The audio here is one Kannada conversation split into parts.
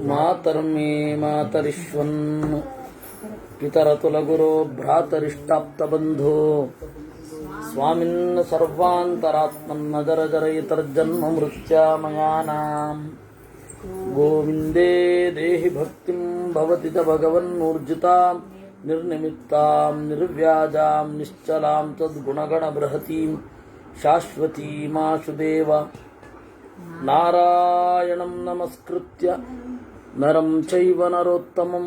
ಮಾತರ್ಮೇ ಮಾತರಿಶ್ವನ್ ಪಿತರತುಲಗುರೋ ಭ್ರಾತರಿಷ್ಟಾಪ್ತಬಂಧೋ ಸ್ವಾಮಿನ್ ಸರ್ವಾಂತರಾತ್ಮನ್ನಜರಜರಯಿತರ್ಜನ್ಮ ಮೃತ್ಯಾಮಯಾನಾಂ ಗೋವಿಂದೇ ದೇಹಿ ಭಕ್ತಿಂ ಭವತಿ ಚ ಭಗವನ್ನೂರ್ಜಿತಾಂ ನಿರ್ನಿಮಿತ್ತಾಂ ನಿರ್ವ್ಯಾಜಾಂ ನಿಶ್ಚಲಾಂ ತದ್ಗುಣಗಣಬೃಹತೀಂ ಶಾಶ್ವತೀಮಾಶುದೇವ ನಾರಾಯಣಂ ನಮಸ್ಕೃತ್ಯ ನರಂ ಚೈವ ನರೋತ್ತಮಂ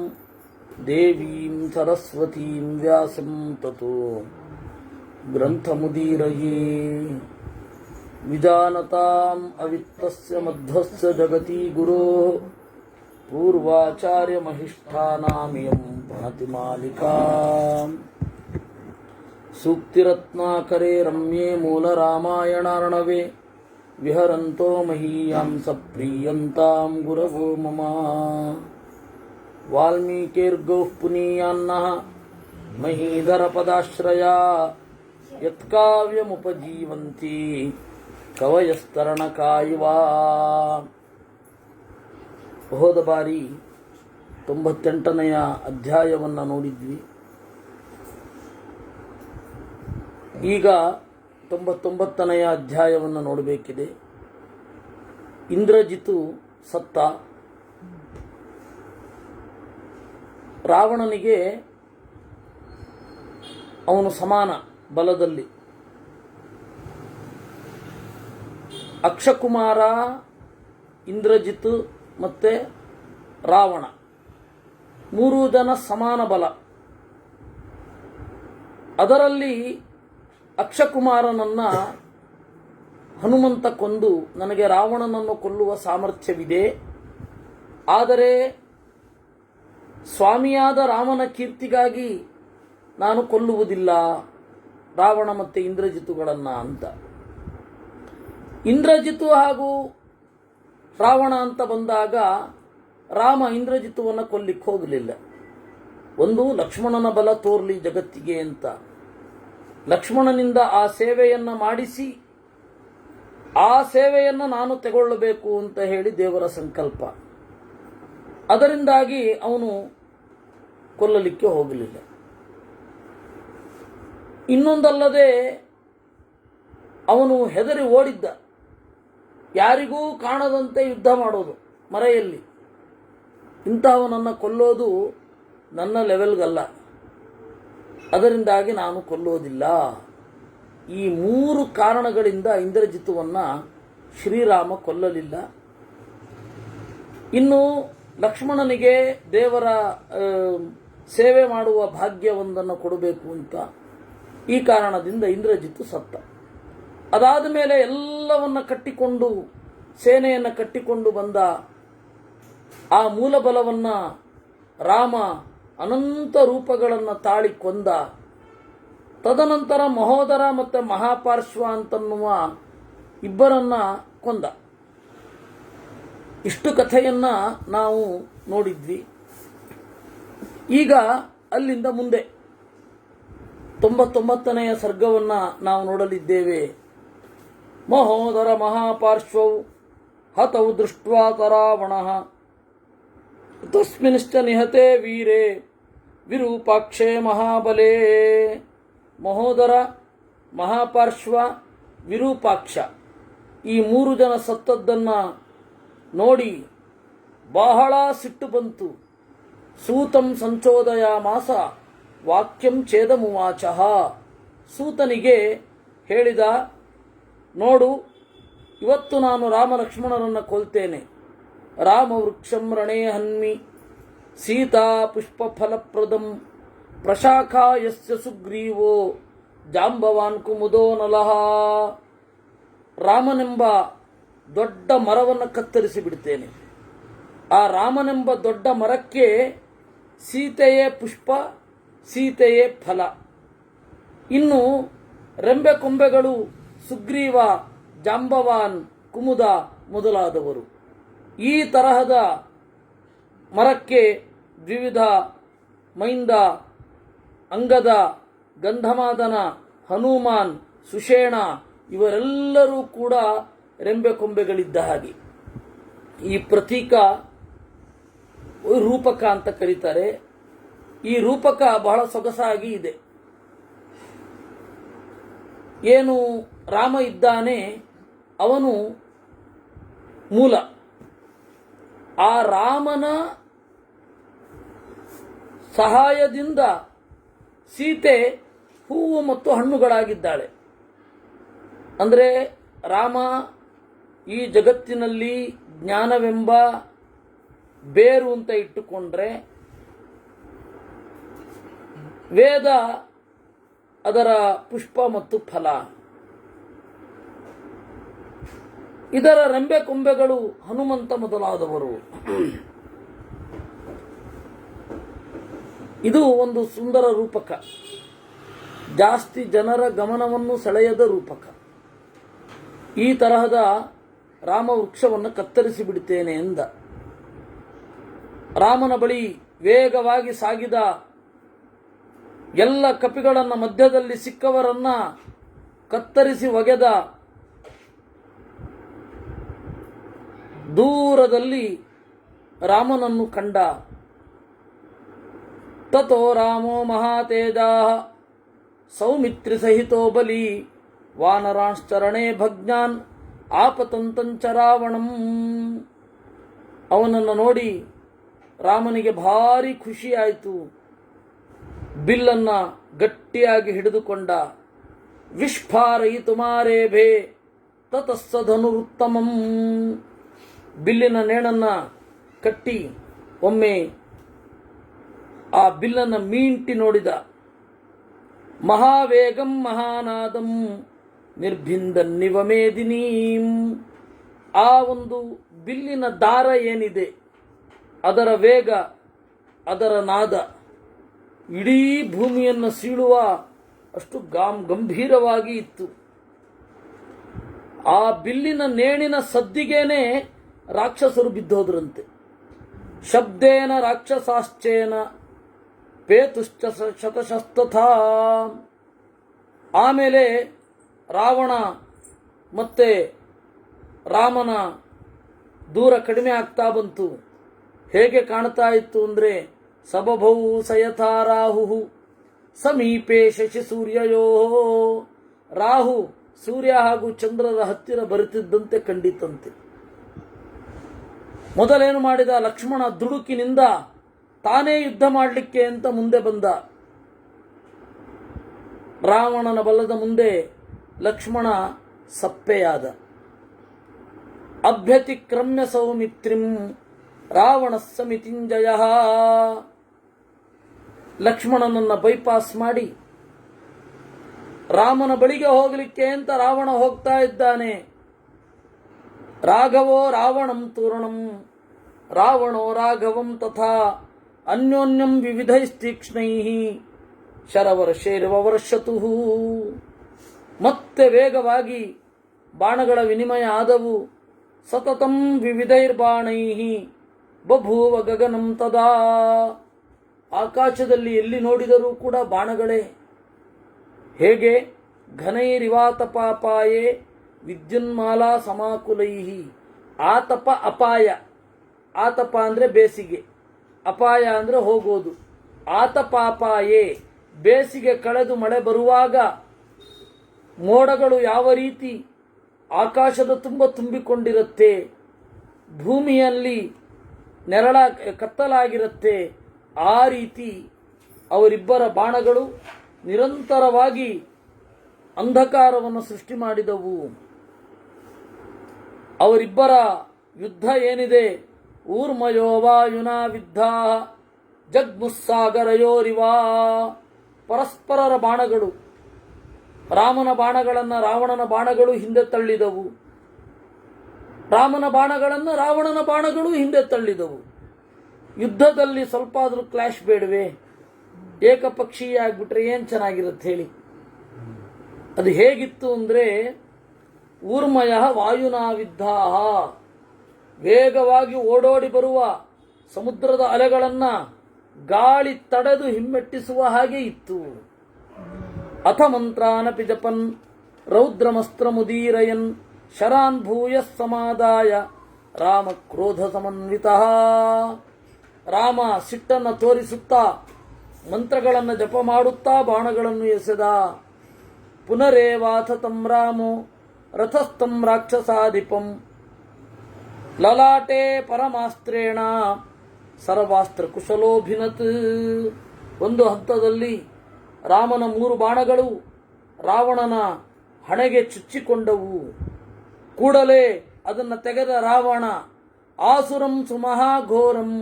ದೇವೀಂ ಸರಸ್ವತೀಂ ವ್ಯಾಸಂ ತತೋ ಗ್ರಂಥಮುದೀರಯೇ ವಿಜಾನತಾಂ ಅವಿತ್ತಸ್ಯ ಮಧ್ವಸ್ಯ ಜಗತಿ ಗುರೋಃ ಪೂರ್ವಾಚಾರ್ಯಮಹಿಷ್ಠಾನಾಮಿಯಂ ಪಣತಿ ಮಾಲಿಕಾಂ ಸೂಕ್ತಿರತ್ನಾಕರೇ ರಮ್ಯೇ ಮೂಲರಾಮಾಯಣಾರ್ಣವೇ ವಿಹರಂತೋ ಮಹೀಯಾಂಸ ಪ್ರೀಯಂತಾಂ ಗುರವೋ ಮಮ ವಾಲ್ಮೀಕಿರ್ಗೌಃ ಪುನೀಯಾನ್ನಃ ಮಹೀಧರಪದಾಶ್ರಯಾ ಯತ್ಕಾವ್ಯಮುಪಜೀವಂತಿ ಕವಯಸ್ತರಣಕಾಯಿವಾ. ಹೋದ ಬಾರಿ 98ನೆಯ ಅಧ್ಯಾಯವನ್ನು ನೋಡಿದ್ವಿ. ಈಗ 99ನೆಯ ಅಧ್ಯಾಯವನ್ನು ನೋಡಬೇಕಿದೆ. ಇಂದ್ರಜಿತು ಸತ್ತ. ರಾವಣನಿಗೆ ಅವನು ಸಮಾನ ಬಲದಲ್ಲಿ. ಅಕ್ಷಕುಮಾರ, ಇಂದ್ರಜಿತು ಮತ್ತು ರಾವಣ 3 ಜನ ಸಮಾನ ಬಲ. ಅದರಲ್ಲಿ ಅಕ್ಷಕುಮಾರನನ್ನು ಹನುಮಂತ ಕೊಂದು ನನಗೆ ರಾವಣನನ್ನು ಕೊಲ್ಲುವ ಸಾಮರ್ಥ್ಯವಿದೆ, ಆದರೆ ಸ್ವಾಮಿಯಾದ ರಾಮನ ಕೀರ್ತಿಗಾಗಿ ನಾನು ಕೊಲ್ಲುವುದಿಲ್ಲ ರಾವಣ ಮತ್ತು ಇಂದ್ರಜಿತುಗಳನ್ನು ಅಂತ. ಇಂದ್ರಜಿತು ಹಾಗೂ ರಾವಣ ಅಂತ ಬಂದಾಗ ರಾಮ ಇಂದ್ರಜಿತುವನ್ನು ಕೊಲ್ಲಿಕ್ಕೆ ಹೋಗಲಿಲ್ಲ. ಒಂದು, ಲಕ್ಷ್ಮಣನ ಬಲ ತೋರ್ಲಿ ಜಗತ್ತಿಗೆ ಅಂತ. ಲಕ್ಷ್ಮಣನಿಂದ ಆ ಸೇವೆಯನ್ನು ಮಾಡಿಸಿ ಆ ಸೇವೆಯನ್ನು ನಾನು ತಗೊಳ್ಳಬೇಕು ಅಂತ ಹೇಳಿ ದೇವರ ಸಂಕಲ್ಪ. ಅದರಿಂದಾಗಿ ಅವನು ಕೊಲ್ಲಲಿಕ್ಕೆ ಹೋಗಲಿಲ್ಲ. ಇನ್ನೊಂದಲ್ಲದೆ ಅವನು ಹೆದರಿ ಓಡಿದ್ದ. ಯಾರಿಗೂ ಕಾಣದಂತೆ ಯುದ್ಧ ಮಾಡೋದು ಮರೆಯಲ್ಲಿ. ಇಂತಹವನನ್ನು ಕೊಲ್ಲೋದು ನನ್ನ ಲೆವೆಲ್ಗಲ್ಲ, ಅದರಿಂದಾಗಿ ನಾನು ಕೊಲ್ಲೋದಿಲ್ಲ. ಈ 3 ಕಾರಣಗಳಿಂದ ಇಂದ್ರಜಿತುವನ್ನು ಶ್ರೀರಾಮ ಕೊಲ್ಲಲಿಲ್ಲ. ಇನ್ನು ಲಕ್ಷ್ಮಣನಿಗೆ ದೇವರ ಸೇವೆ ಮಾಡುವ ಭಾಗ್ಯವೊಂದನ್ನು ಕೊಡಬೇಕು ಅಂತ ಈ ಕಾರಣದಿಂದ ಇಂದ್ರಜಿತು ಸತ್ತ. ಅದಾದ ಮೇಲೆ ಎಲ್ಲವನ್ನ ಕಟ್ಟಿಕೊಂಡು, ಸೇನೆಯನ್ನು ಕಟ್ಟಿಕೊಂಡು ಬಂದ ಆ ಮೂಲಬಲವನ್ನು ರಾಮ ಅನಂತ ರೂಪಗಳನ್ನು ತಾಳಿ ಕೊಂದ. ತದನಂತರ ಮಹೋದರ ಮತ್ತು ಮಹಾಪಾರ್ಶ್ವ ಅಂತನ್ನುವ ಇಬ್ಬರನ್ನ ಕೊಂದ. ಇಷ್ಟು ಕಥೆಯನ್ನು ನಾವು ನೋಡಿದ್ವಿ. ಈಗ ಅಲ್ಲಿಂದ ಮುಂದೆ 99ನೆಯ ಸರ್ಗವನ್ನು ನಾವು ನೋಡಲಿದ್ದೇವೆ. ಮಹೋದರ ಮಹಾಪಾರ್ಶ್ವೌ ಹತೌ ದೃಷ್ಟ್ವಾ ರಾವಣಃ ತಸ್ಮಿನ್ಶ್ಚ ನಿಹತೆ ವೀರೇ ವಿರೂಪಾಕ್ಷೇ ಮಹಾಬಲೇ. ಮಹೋದರ, ಮಹಾಪಾರ್ಶ್ವ, ವಿರೂಪಾಕ್ಷ ಈ 3 ಜನ ಸತ್ತದ್ದನ್ನು ನೋಡಿ ಬಹಳ ಸಿಟ್ಟು ಬಂತು. ಸೂತಂ ಸಂಚೋದಯಾಮಾಸ ವಾಕ್ಯಂ ಛೇದಮುವಾಚ. ಸೂತನಿಗೆ ಹೇಳಿದ, ನೋಡು, ಇವತ್ತು ನಾನು ರಾಮ ಲಕ್ಷ್ಮಣರನ್ನು ಕೊಲ್ತೇನೆ. ರಾಮ ವೃಕ್ಷಂ ರಣೇ ಹನ್ಮಿ ಸೀತಾ ಪುಷ್ಪ ಫಲಪ್ರದಂ ಪ್ರಶಾಖಾ ಯಸ್ಯ ಸುಗ್ರೀವೋ ಜಾಂಬವಾನ್ ಕುಮುದೋ ನಲಃ. ರಾಮನೆಂಬ ದೊಡ್ಡ ಮರವನ್ನು ಕತ್ತರಿಸಿ ಬಿಡ್ತೇನೆ. ಆ ರಾಮನೆಂಬ ದೊಡ್ಡ ಮರಕ್ಕೆ ಸೀತೆಯೇ ಪುಷ್ಪ, ಸೀತೆಯೇ ಫಲ. ಇನ್ನು ರೆಂಬೆ ಕೊಂಬೆಗಳು ಸುಗ್ರೀವ, ಜಾಂಬವಾನ್, ಕುಮುದ ಮೊದಲಾದವರು. ಈ ತರಹದ ಮರಕ್ಕೆ ದ್ವಿವಿಧ, ಮೈಂದ, ಅಂಗದ, ಗಂಧಮಾದನ, ಹನುಮಾನ್, ಸುಷೇಣ ಇವರೆಲ್ಲರೂ ಕೂಡ ರೆಂಬೆ ಕೊಂಬೆಗಳಿದ್ದ ಹಾಗೆ. ಈ ಪ್ರತೀಕ ರೂಪಕ ಅಂತ ಕರೀತಾರೆ. ಈ ರೂಪಕ ಬಹಳ ಸೊಗಸಾಗಿ ಇದೆ. ಏನು ರಾಮ ಇದ್ದಾನೆ ಅವನು ಮೂಲ. ಆ ರಾಮನ ಸಹಾಯದಿಂದ ಸೀತೆ ಹೂವು ಮತ್ತು ಹಣ್ಣುಗಳಾಗಿದ್ದಾಳೆ. ಅಂದರೆ ರಾಮ ಈ ಜಗತ್ತಿನಲ್ಲಿ ಜ್ಞಾನವೆಂಬ ಬೇರು ಅಂತ ಇಟ್ಟುಕೊಂಡ್ರೆ, ವೇದ ಅದರ ಪುಷ್ಪ ಮತ್ತು ಫಲ. ಇದರ ರೆಂಬೆ ಕೊಂಬೆಗಳು ಹನುಮಂತ ಮೊದಲಾದವರು. ಇದು ಒಂದು ಸುಂದರ ರೂಪಕ, ಜಾಸ್ತಿ ಜನರ ಗಮನವನ್ನು ಸೆಳೆಯದ ರೂಪಕ. ಈ ತರಹದ ರಾಮ ವೃಕ್ಷವನ್ನು ಕತ್ತರಿಸಿ ಬಿಡುತ್ತೇನೆ ಎಂದ. ರಾಮನ ಬಳಿ ವೇಗವಾಗಿ ಸಾಗಿದ ಎಲ್ಲ ಕಪಿಗಳನ್ನು ಮಧ್ಯದಲ್ಲಿ ಸಿಕ್ಕವರನ್ನ ಕತ್ತರಿಸಿ ಒಗೆದ. ದೂರದಲ್ಲಿ ರಾಮನನ್ನು ಕಂಡ. ತತೋ ರಾಮೋ ಮಹಾತೇಜ ಸೌಮಿತ್ರಿ ಸಹಿತೋ ಬಲಿ ವಾನರಾಶ್ಚರಣೆ ಭಗ್ನಾನ್ ಆಪತಂತಂಚ ರಾವಣಂ. ಅವನನ್ನು ನೋಡಿ ರಾಮನಿಗೆ ಭಾರಿ ಖುಷಿಯಾಯಿತು. ಬಿಲ್ಲನ್ನ ಗಟ್ಟಿಯಾಗಿ ಹಿಡಿದುಕೊಂಡ. ವಿಷ್ಫಾರಯಿತು ಮಾರೇಭೆ ತತಸ್ಸ ಧನುರುತ್ತಮಂ. ಬಿಲ್ಲಿನ ನೇಣನ್ನ ಕಟ್ಟಿ ಒಮ್ಮೆ ಆ ಬಿಲ್ಲನ್ನು ಮೀಂಟಿ ನೋಡಿದ. ಮಹಾವೇಗಂ ಮಹಾನಾದಂ ನಿರ್ಭಿಂದನ್ನಿವ ಮೇದಿನೀಂ. ಆ ಒಂದು ಬಿಲ್ಲಿನ ದಾರ ಏನಿದೆ, ಅದರ ವೇಗ, ಅದರ ನಾದ ಇಡೀ ಭೂಮಿಯನ್ನು ಸೀಳುವ ಅಷ್ಟು ಗಂಭೀರವಾಗಿ ಇತ್ತು. ಆ ಬಿಲ್ಲಿನ ನೇಣಿನ ಸದ್ದಿಗೇನೆ ರಾಕ್ಷಸರು ಬಿದ್ದೋದ್ರಂತೆ. ಶಬ್ದೇನ ರಾಕ್ಷಸಾಶ್ಚೇನ ಪೇತುಶ್ಚ ಶತಶಸ್ತಥಾ. ಆಮೇಲೆ ರಾವಣ ಮತ್ತೆ ರಾಮನ ದೂರ ಕಡಿಮೆ ಆಗ್ತಾ ಬಂತು. ಹೇಗೆ ಕಾಣ್ತಾ ಇತ್ತು ಅಂದರೆ, ಸಬಭೌ ಸಯಥಾ ರಾಹು ಸಮೀಪೆ ಶಶಿ ಸೂರ್ಯಯೋ. ರಾಹು ಸೂರ್ಯ ಹಾಗೂ ಚಂದ್ರರ ಹತ್ತಿರ ಬರುತ್ತಿದ್ದಂತೆ ಕಂಡಿತಂತೆ. ಮೊದಲೇನು ಮಾಡಿದ ಲಕ್ಷ್ಮಣ? ದುಡುಕಿನಿಂದ ತಾನೇ ಯುದ್ಧ ಮಾಡಲಿಕ್ಕೆ ಅಂತ ಮುಂದೆ ಬಂದ. ರಾವಣನ ಬಲದ ಮುಂದೆ ಲಕ್ಷ್ಮಣ ಸಪ್ಪೆಯಾದ. ಅಭ್ಯತಿಕ್ರಮ್ಯ ಸೌಮಿತ್ರಿಂ ರಾವಣ ಸಮಿತಿಂಜಯ. ಲಕ್ಷ್ಮಣನನ್ನ ಬೈಪಾಸ್ ಮಾಡಿ ರಾಮನ ಬಳಿಗೆ ಹೋಗಲಿಕ್ಕೆ ಅಂತ ರಾವಣ ಹೋಗ್ತಾ ಇದ್ದಾನೆ. ರಾಘವೋ ರಾವಣಂ ತೂರ್ಣಂ ರಾವಣೋ ರಾಘವಂ ತಥಾ ಅನ್ಯೋನ್ಯಂ ವಿವಿಧೈಸ್ತೀಕ್ಷ್ಣೈ ಶರವರ್ಷೇರ್ವರ್ಷತು. ಮತ್ತೆ ವೇಗವಾಗಿ ಬಾಣಗಳ ವಿನಿಮಯ ಆದವು. ಸತತಂ ವಿವಿಧೈರ್ಬಾಣೈ ಬಭೂವ ಗಗನಂ ತದಾ. ಆಕಾಶದಲ್ಲಿ ಎಲ್ಲಿ ನೋಡಿದರೂ ಕೂಡ ಬಾಣಗಳೇ. ಹೇಗೆ? ಘನೈರಿವಾತಪಾಪಾಯೇ ವಿದ್ಯುನ್ಮಾಲಾ ಸಮಾಕುಲೈ. ಆತಪ ಅಪಾಯ. ಆತಪ ಅಂದರೆ ಬೇಸಿಗೆ, ಅಪಾಯ ಅಂದರೆ ಹೋಗೋದು. ಆತಪಾಪಾಯೇ ಬೇಸಿಗೆ ಕಳೆದು ಮಳೆ ಬರುವಾಗ ಮೋಡಗಳು ಯಾವ ರೀತಿ ಆಕಾಶದ ತುಂಬ ತುಂಬಿಕೊಂಡಿರುತ್ತೆ, ಭೂಮಿಯಲ್ಲಿ ಕತ್ತಲಾಗಿರುತ್ತೆ, ಆ ರೀತಿ ಅವರಿಬ್ಬರ ಬಾಣಗಳು ನಿರಂತರವಾಗಿ ಅಂಧಕಾರವನ್ನು ಸೃಷ್ಟಿ ಮಾಡಿದವು. ಅವರಿಬ್ಬರ ಯುದ್ಧ ಏನಿದೆ, ಊರ್ಮಯೋ ವಾಯುನಾ ವಿದ್ಧಾ ಜಗ್ಮುಸ್ಸಾಗರಯೋರಿವಾ. ಪರಸ್ಪರರ ಬಾಣಗಳು, ರಾಮನ ಬಾಣಗಳನ್ನು ರಾವಣನ ಬಾಣಗಳು ಹಿಂದೆ ತಳ್ಳಿದವು, ರಾಮನ ಬಾಣಗಳನ್ನು ರಾವಣನ ಬಾಣಗಳು ಹಿಂದೆ ತಳ್ಳಿದವು. ಯುದ್ಧದಲ್ಲಿ ಸ್ವಲ್ಪ ಆದರೂ ಕ್ಲಾಶ್ ಬೇಡವೇ? ಏಕಪಕ್ಷೀಯ ಆಗ್ಬಿಟ್ರೆ ಏನು ಚೆನ್ನಾಗಿರುತ್ತೆ ಹೇಳಿ. ಅದು ಹೇಗಿತ್ತು ಅಂದರೆ, ಊರ್ಮಯ ವಾಯುನಾ ವಿದ್ಧಾಹ, ವೇಗವಾಗಿ ಓಡೋಡಿ ಬರುವ ಸಮುದ್ರದ ಅಲೆಗಳನ್ನು ಗಾಳಿ ತಡೆದು ಹಿಮ್ಮೆಟ್ಟಿಸುವ ಹಾಗೆ ಇತ್ತು. ಅಥ ಮಂತ್ರಾನಪಿ ಜಪನ್ ರೌದ್ರಮಸ್ತ್ರಮುದೀರಯನ್ ಶರಾನ್ ಭೂಯ ಸಮಾದಾಯ ರಾಮ ಕ್ರೋಧ ಸಮನ್ವಿತಃ. ರಾಮ ಸಿಟ್ಟನ್ನು ತೋರಿಸುತ್ತಾ ಮಂತ್ರಗಳನ್ನು ಜಪ ಮಾಡುತ್ತಾ ಬಾಣಗಳನ್ನು ಎಸೆದ. ಪುನರೇವಾಥ ತಂ ರಾಮೋ ರಥಸ್ಥಂ ರಾಕ್ಷಸಾಧಿಪಂ ಲಲಾಟೆ ಪರಮಾಸ್ತ್ರೇಣ ಸರ್ವಾಸ್ತ್ರ ಕುಶಲೋಭಿನತ್. ಒಂದು ಹಂತದಲ್ಲಿ ರಾಮನ 3 ಬಾಣಗಳು ರಾವಣನ ಹಣೆಗೆ ಚುಚ್ಚಿಕೊಂಡವು. ಕೂಡಲೇ ಅದನ್ನು ತೆಗೆದ ರಾವಣ ಆಸುರಂ ಸುಮಹಾಘೋರಂ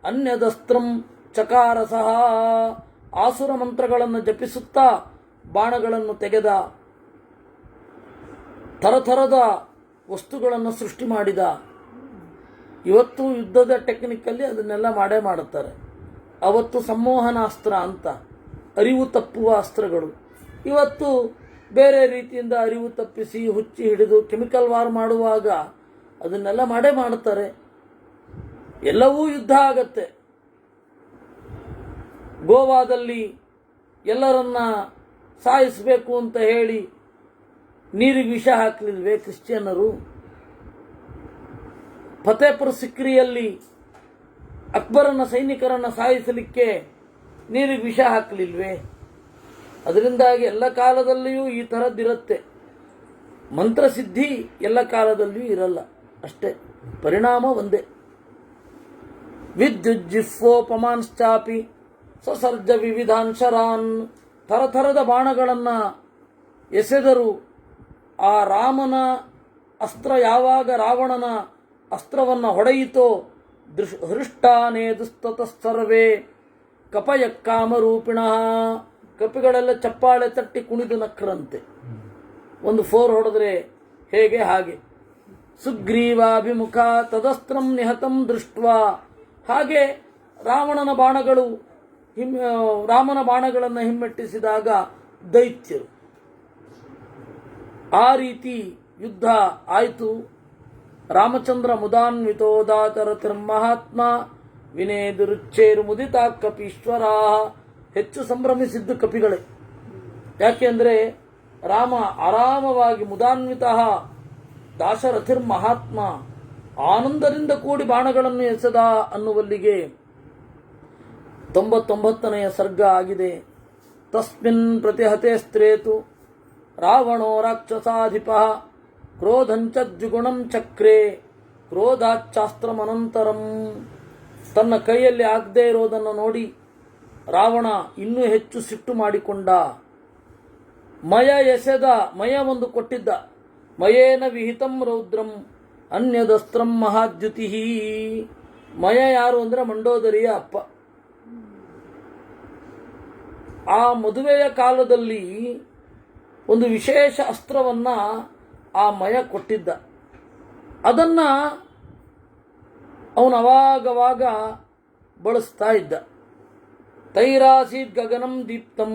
ಅನ್ಯದಸ್ತ್ರಂ ಚಕಾರಸಃ. ಆಸುರ ಮಂತ್ರಗಳನ್ನು ಜಪಿಸುತ್ತಾ ಬಾಣಗಳನ್ನು ತೆಗೆದ. ಥರಥರದ ವಸ್ತುಗಳನ್ನು ಸೃಷ್ಟಿ ಮಾಡಿದ. ಇವತ್ತು ಯುದ್ಧದ ಟೆಕ್ನಿಕಲ್ಲಿ ಅದನ್ನೆಲ್ಲ ಮಾಡೇ ಮಾಡುತ್ತಾರೆ. ಅವತ್ತು ಸಂಮೋಹನಾಸ್ತ್ರ ಅಂತ ಅರಿವು ತಪ್ಪುವ ಅಸ್ತ್ರಗಳು. ಇವತ್ತು ಬೇರೆ ರೀತಿಯಿಂದ ಅರಿವು ತಪ್ಪಿಸಿ ಹುಚ್ಚಿ ಹಿಡಿದು ಕೆಮಿಕಲ್ ವಾರ್ ಮಾಡುವಾಗ ಅದನ್ನೆಲ್ಲ ಮಾಡೇ ಮಾಡುತ್ತಾರೆ. ಎಲ್ಲವೂ ಯುದ್ಧ ಆಗತ್ತೆ. ಗೋವಾದಲ್ಲಿ ಎಲ್ಲರನ್ನ ಸಾಯಿಸಬೇಕು ಅಂತ ಹೇಳಿ ನೀರಿಗೆ ವಿಷ ಹಾಕಲಿಲ್ವೇ ಕ್ರಿಶ್ಚಿಯನ್ನರು? ಫತೇಪುರ್ ಸಿಕ್ರಿಯಲ್ಲಿ ಅಕ್ಬರನ ಸೈನಿಕರನ್ನು ಸಾಯಿಸಲಿಕ್ಕೆ ನೀರಿಗೆ ವಿಷ ಹಾಕಲಿಲ್ವೇ? ಅದರಿಂದಾಗಿ ಎಲ್ಲ ಕಾಲದಲ್ಲಿಯೂ ಈ ಥರದ್ದಿರುತ್ತೆ. ಮಂತ್ರಸಿದ್ಧಿ ಎಲ್ಲ ಕಾಲದಲ್ಲಿಯೂ ಇರಲ್ಲ, ಅಷ್ಟೇ. ಪರಿಣಾಮ ಒಂದೇ. ವಿದ್ಯುಜ್ಜಿಫ್ವೋಪಮಾಂಶ್ಚಾಪಿ ಸಸರ್ಜ ವಿವಿಧಾಂಶರಾನ್. ಥರಥರದ ಬಾಣಗಳನ್ನು ಎಸೆದರು. ಆ ರಾಮನ ಅಸ್ತ್ರ ಯಾವಾಗ ರಾವಣನ ಅಸ್ತ್ರವನ್ನು ಹೊಡೆಯಿತೋ ಹೃಷ್ಟಾನೇ ದುಸ್ತತಃ ಕಪಯ ಕಾಮರೂಪಿಣಃ. ಕಪಿಗಳೆಲ್ಲ ಚಪ್ಪಾಳೆ ತಟ್ಟಿ ಕುಣಿದು ನಕ್ರಂತೆ. ಒಂದು 4 ಹೊಡೆದ್ರೆ ಹೇಗೆ ಹಾಗೆ. ಸುಗ್ರೀವಾಭಿಮುಖ ತದಸ್ತ್ರಂ ನಿಹತಂ ದೃಷ್ಟ್ವಾ. ಹಾಗೆ ರಾಮನ ಬಾಣಗಳನ್ನು ಹಿಮ್ಮೆಟ್ಟಿಸಿದಾಗ ದೈತ್ಯರು. ಆ ರೀತಿ ಯುದ್ಧ ಆಯಿತು. ರಾಮಚಂದ್ರ ಮುದಾನ್ವಿತೋದಾತರತಿರ್ಮಹಾತ್ಮ ವಿನೇದುರುಚ್ಚೇರು ಮುದಿತಾ ಕಪೀಶ್ವರ. ಹೆಚ್ಚು ಸಂಭ್ರಮಿಸಿದ್ದು ಕಪಿಗಳೇ. ಯಾಕೆಂದರೆ ರಾಮ ಆರಾಮವಾಗಿ ಮುದಾನ್ವಿತ ದಾಶರಥಿರ್ ಮಹಾತ್ಮ ಆನಂದದಿಂದ ಕೂಡಿ ಬಾಣಗಳನ್ನು ಎಸೆದ ಅನ್ನುವಲ್ಲಿಗೆ 99ನೆಯ ಸರ್ಗ ಆಗಿದೆ. ತಸ್ಮಿನ್ ಪ್ರತಿಹತೆ ಸ್ತ್ರೇತು ರಾವಣೋ ರಾಕ್ಷಸಾಧಿಪ ಕ್ರೋಧಂಚ ದ್ವಿಗುಣಂ ಚಕ್ರೆ ಕ್ರೋಧಾಚ್ಚಾಸ್ತ್ರಮನಂತರಂ. ತನ್ನ ಕೈಯಲ್ಲಿ ಆಗದೇ ಇರೋದನ್ನು ನೋಡಿ ರಾವಣ ಇನ್ನೂ ಹೆಚ್ಚು ಸಿಟ್ಟು ಮಾಡಿಕೊಂಡ. ಮಯ ಒಂದು ಕೊಟ್ಟಿದ್ದ. ಮಯೇನ ವಿಹಿತಂ ರೌದ್ರಂ ಅನ್ಯದಸ್ತ್ರಂ ಮಹಾದ್ಯುತಿ. ಮಯ ಯಾರು ಅಂದರೆ ಮಂಡೋದರಿಯ ಅಪ್ಪ. ಆ ಮದುವೆಯ ಕಾಲದಲ್ಲಿ ಒಂದು ವಿಶೇಷ ಅಸ್ತ್ರವನ್ನ ಆ ಮಯ ಕೊಟ್ಟಿದ್ದ. ಅದನ್ನ ಅವನು ಅವಾಗವಾಗ ಬಳಸ್ತಾ ಇದ್ದ. ತೈರಾಸೀತ್ ಗಗನಂ ದೀಪ್ತಂ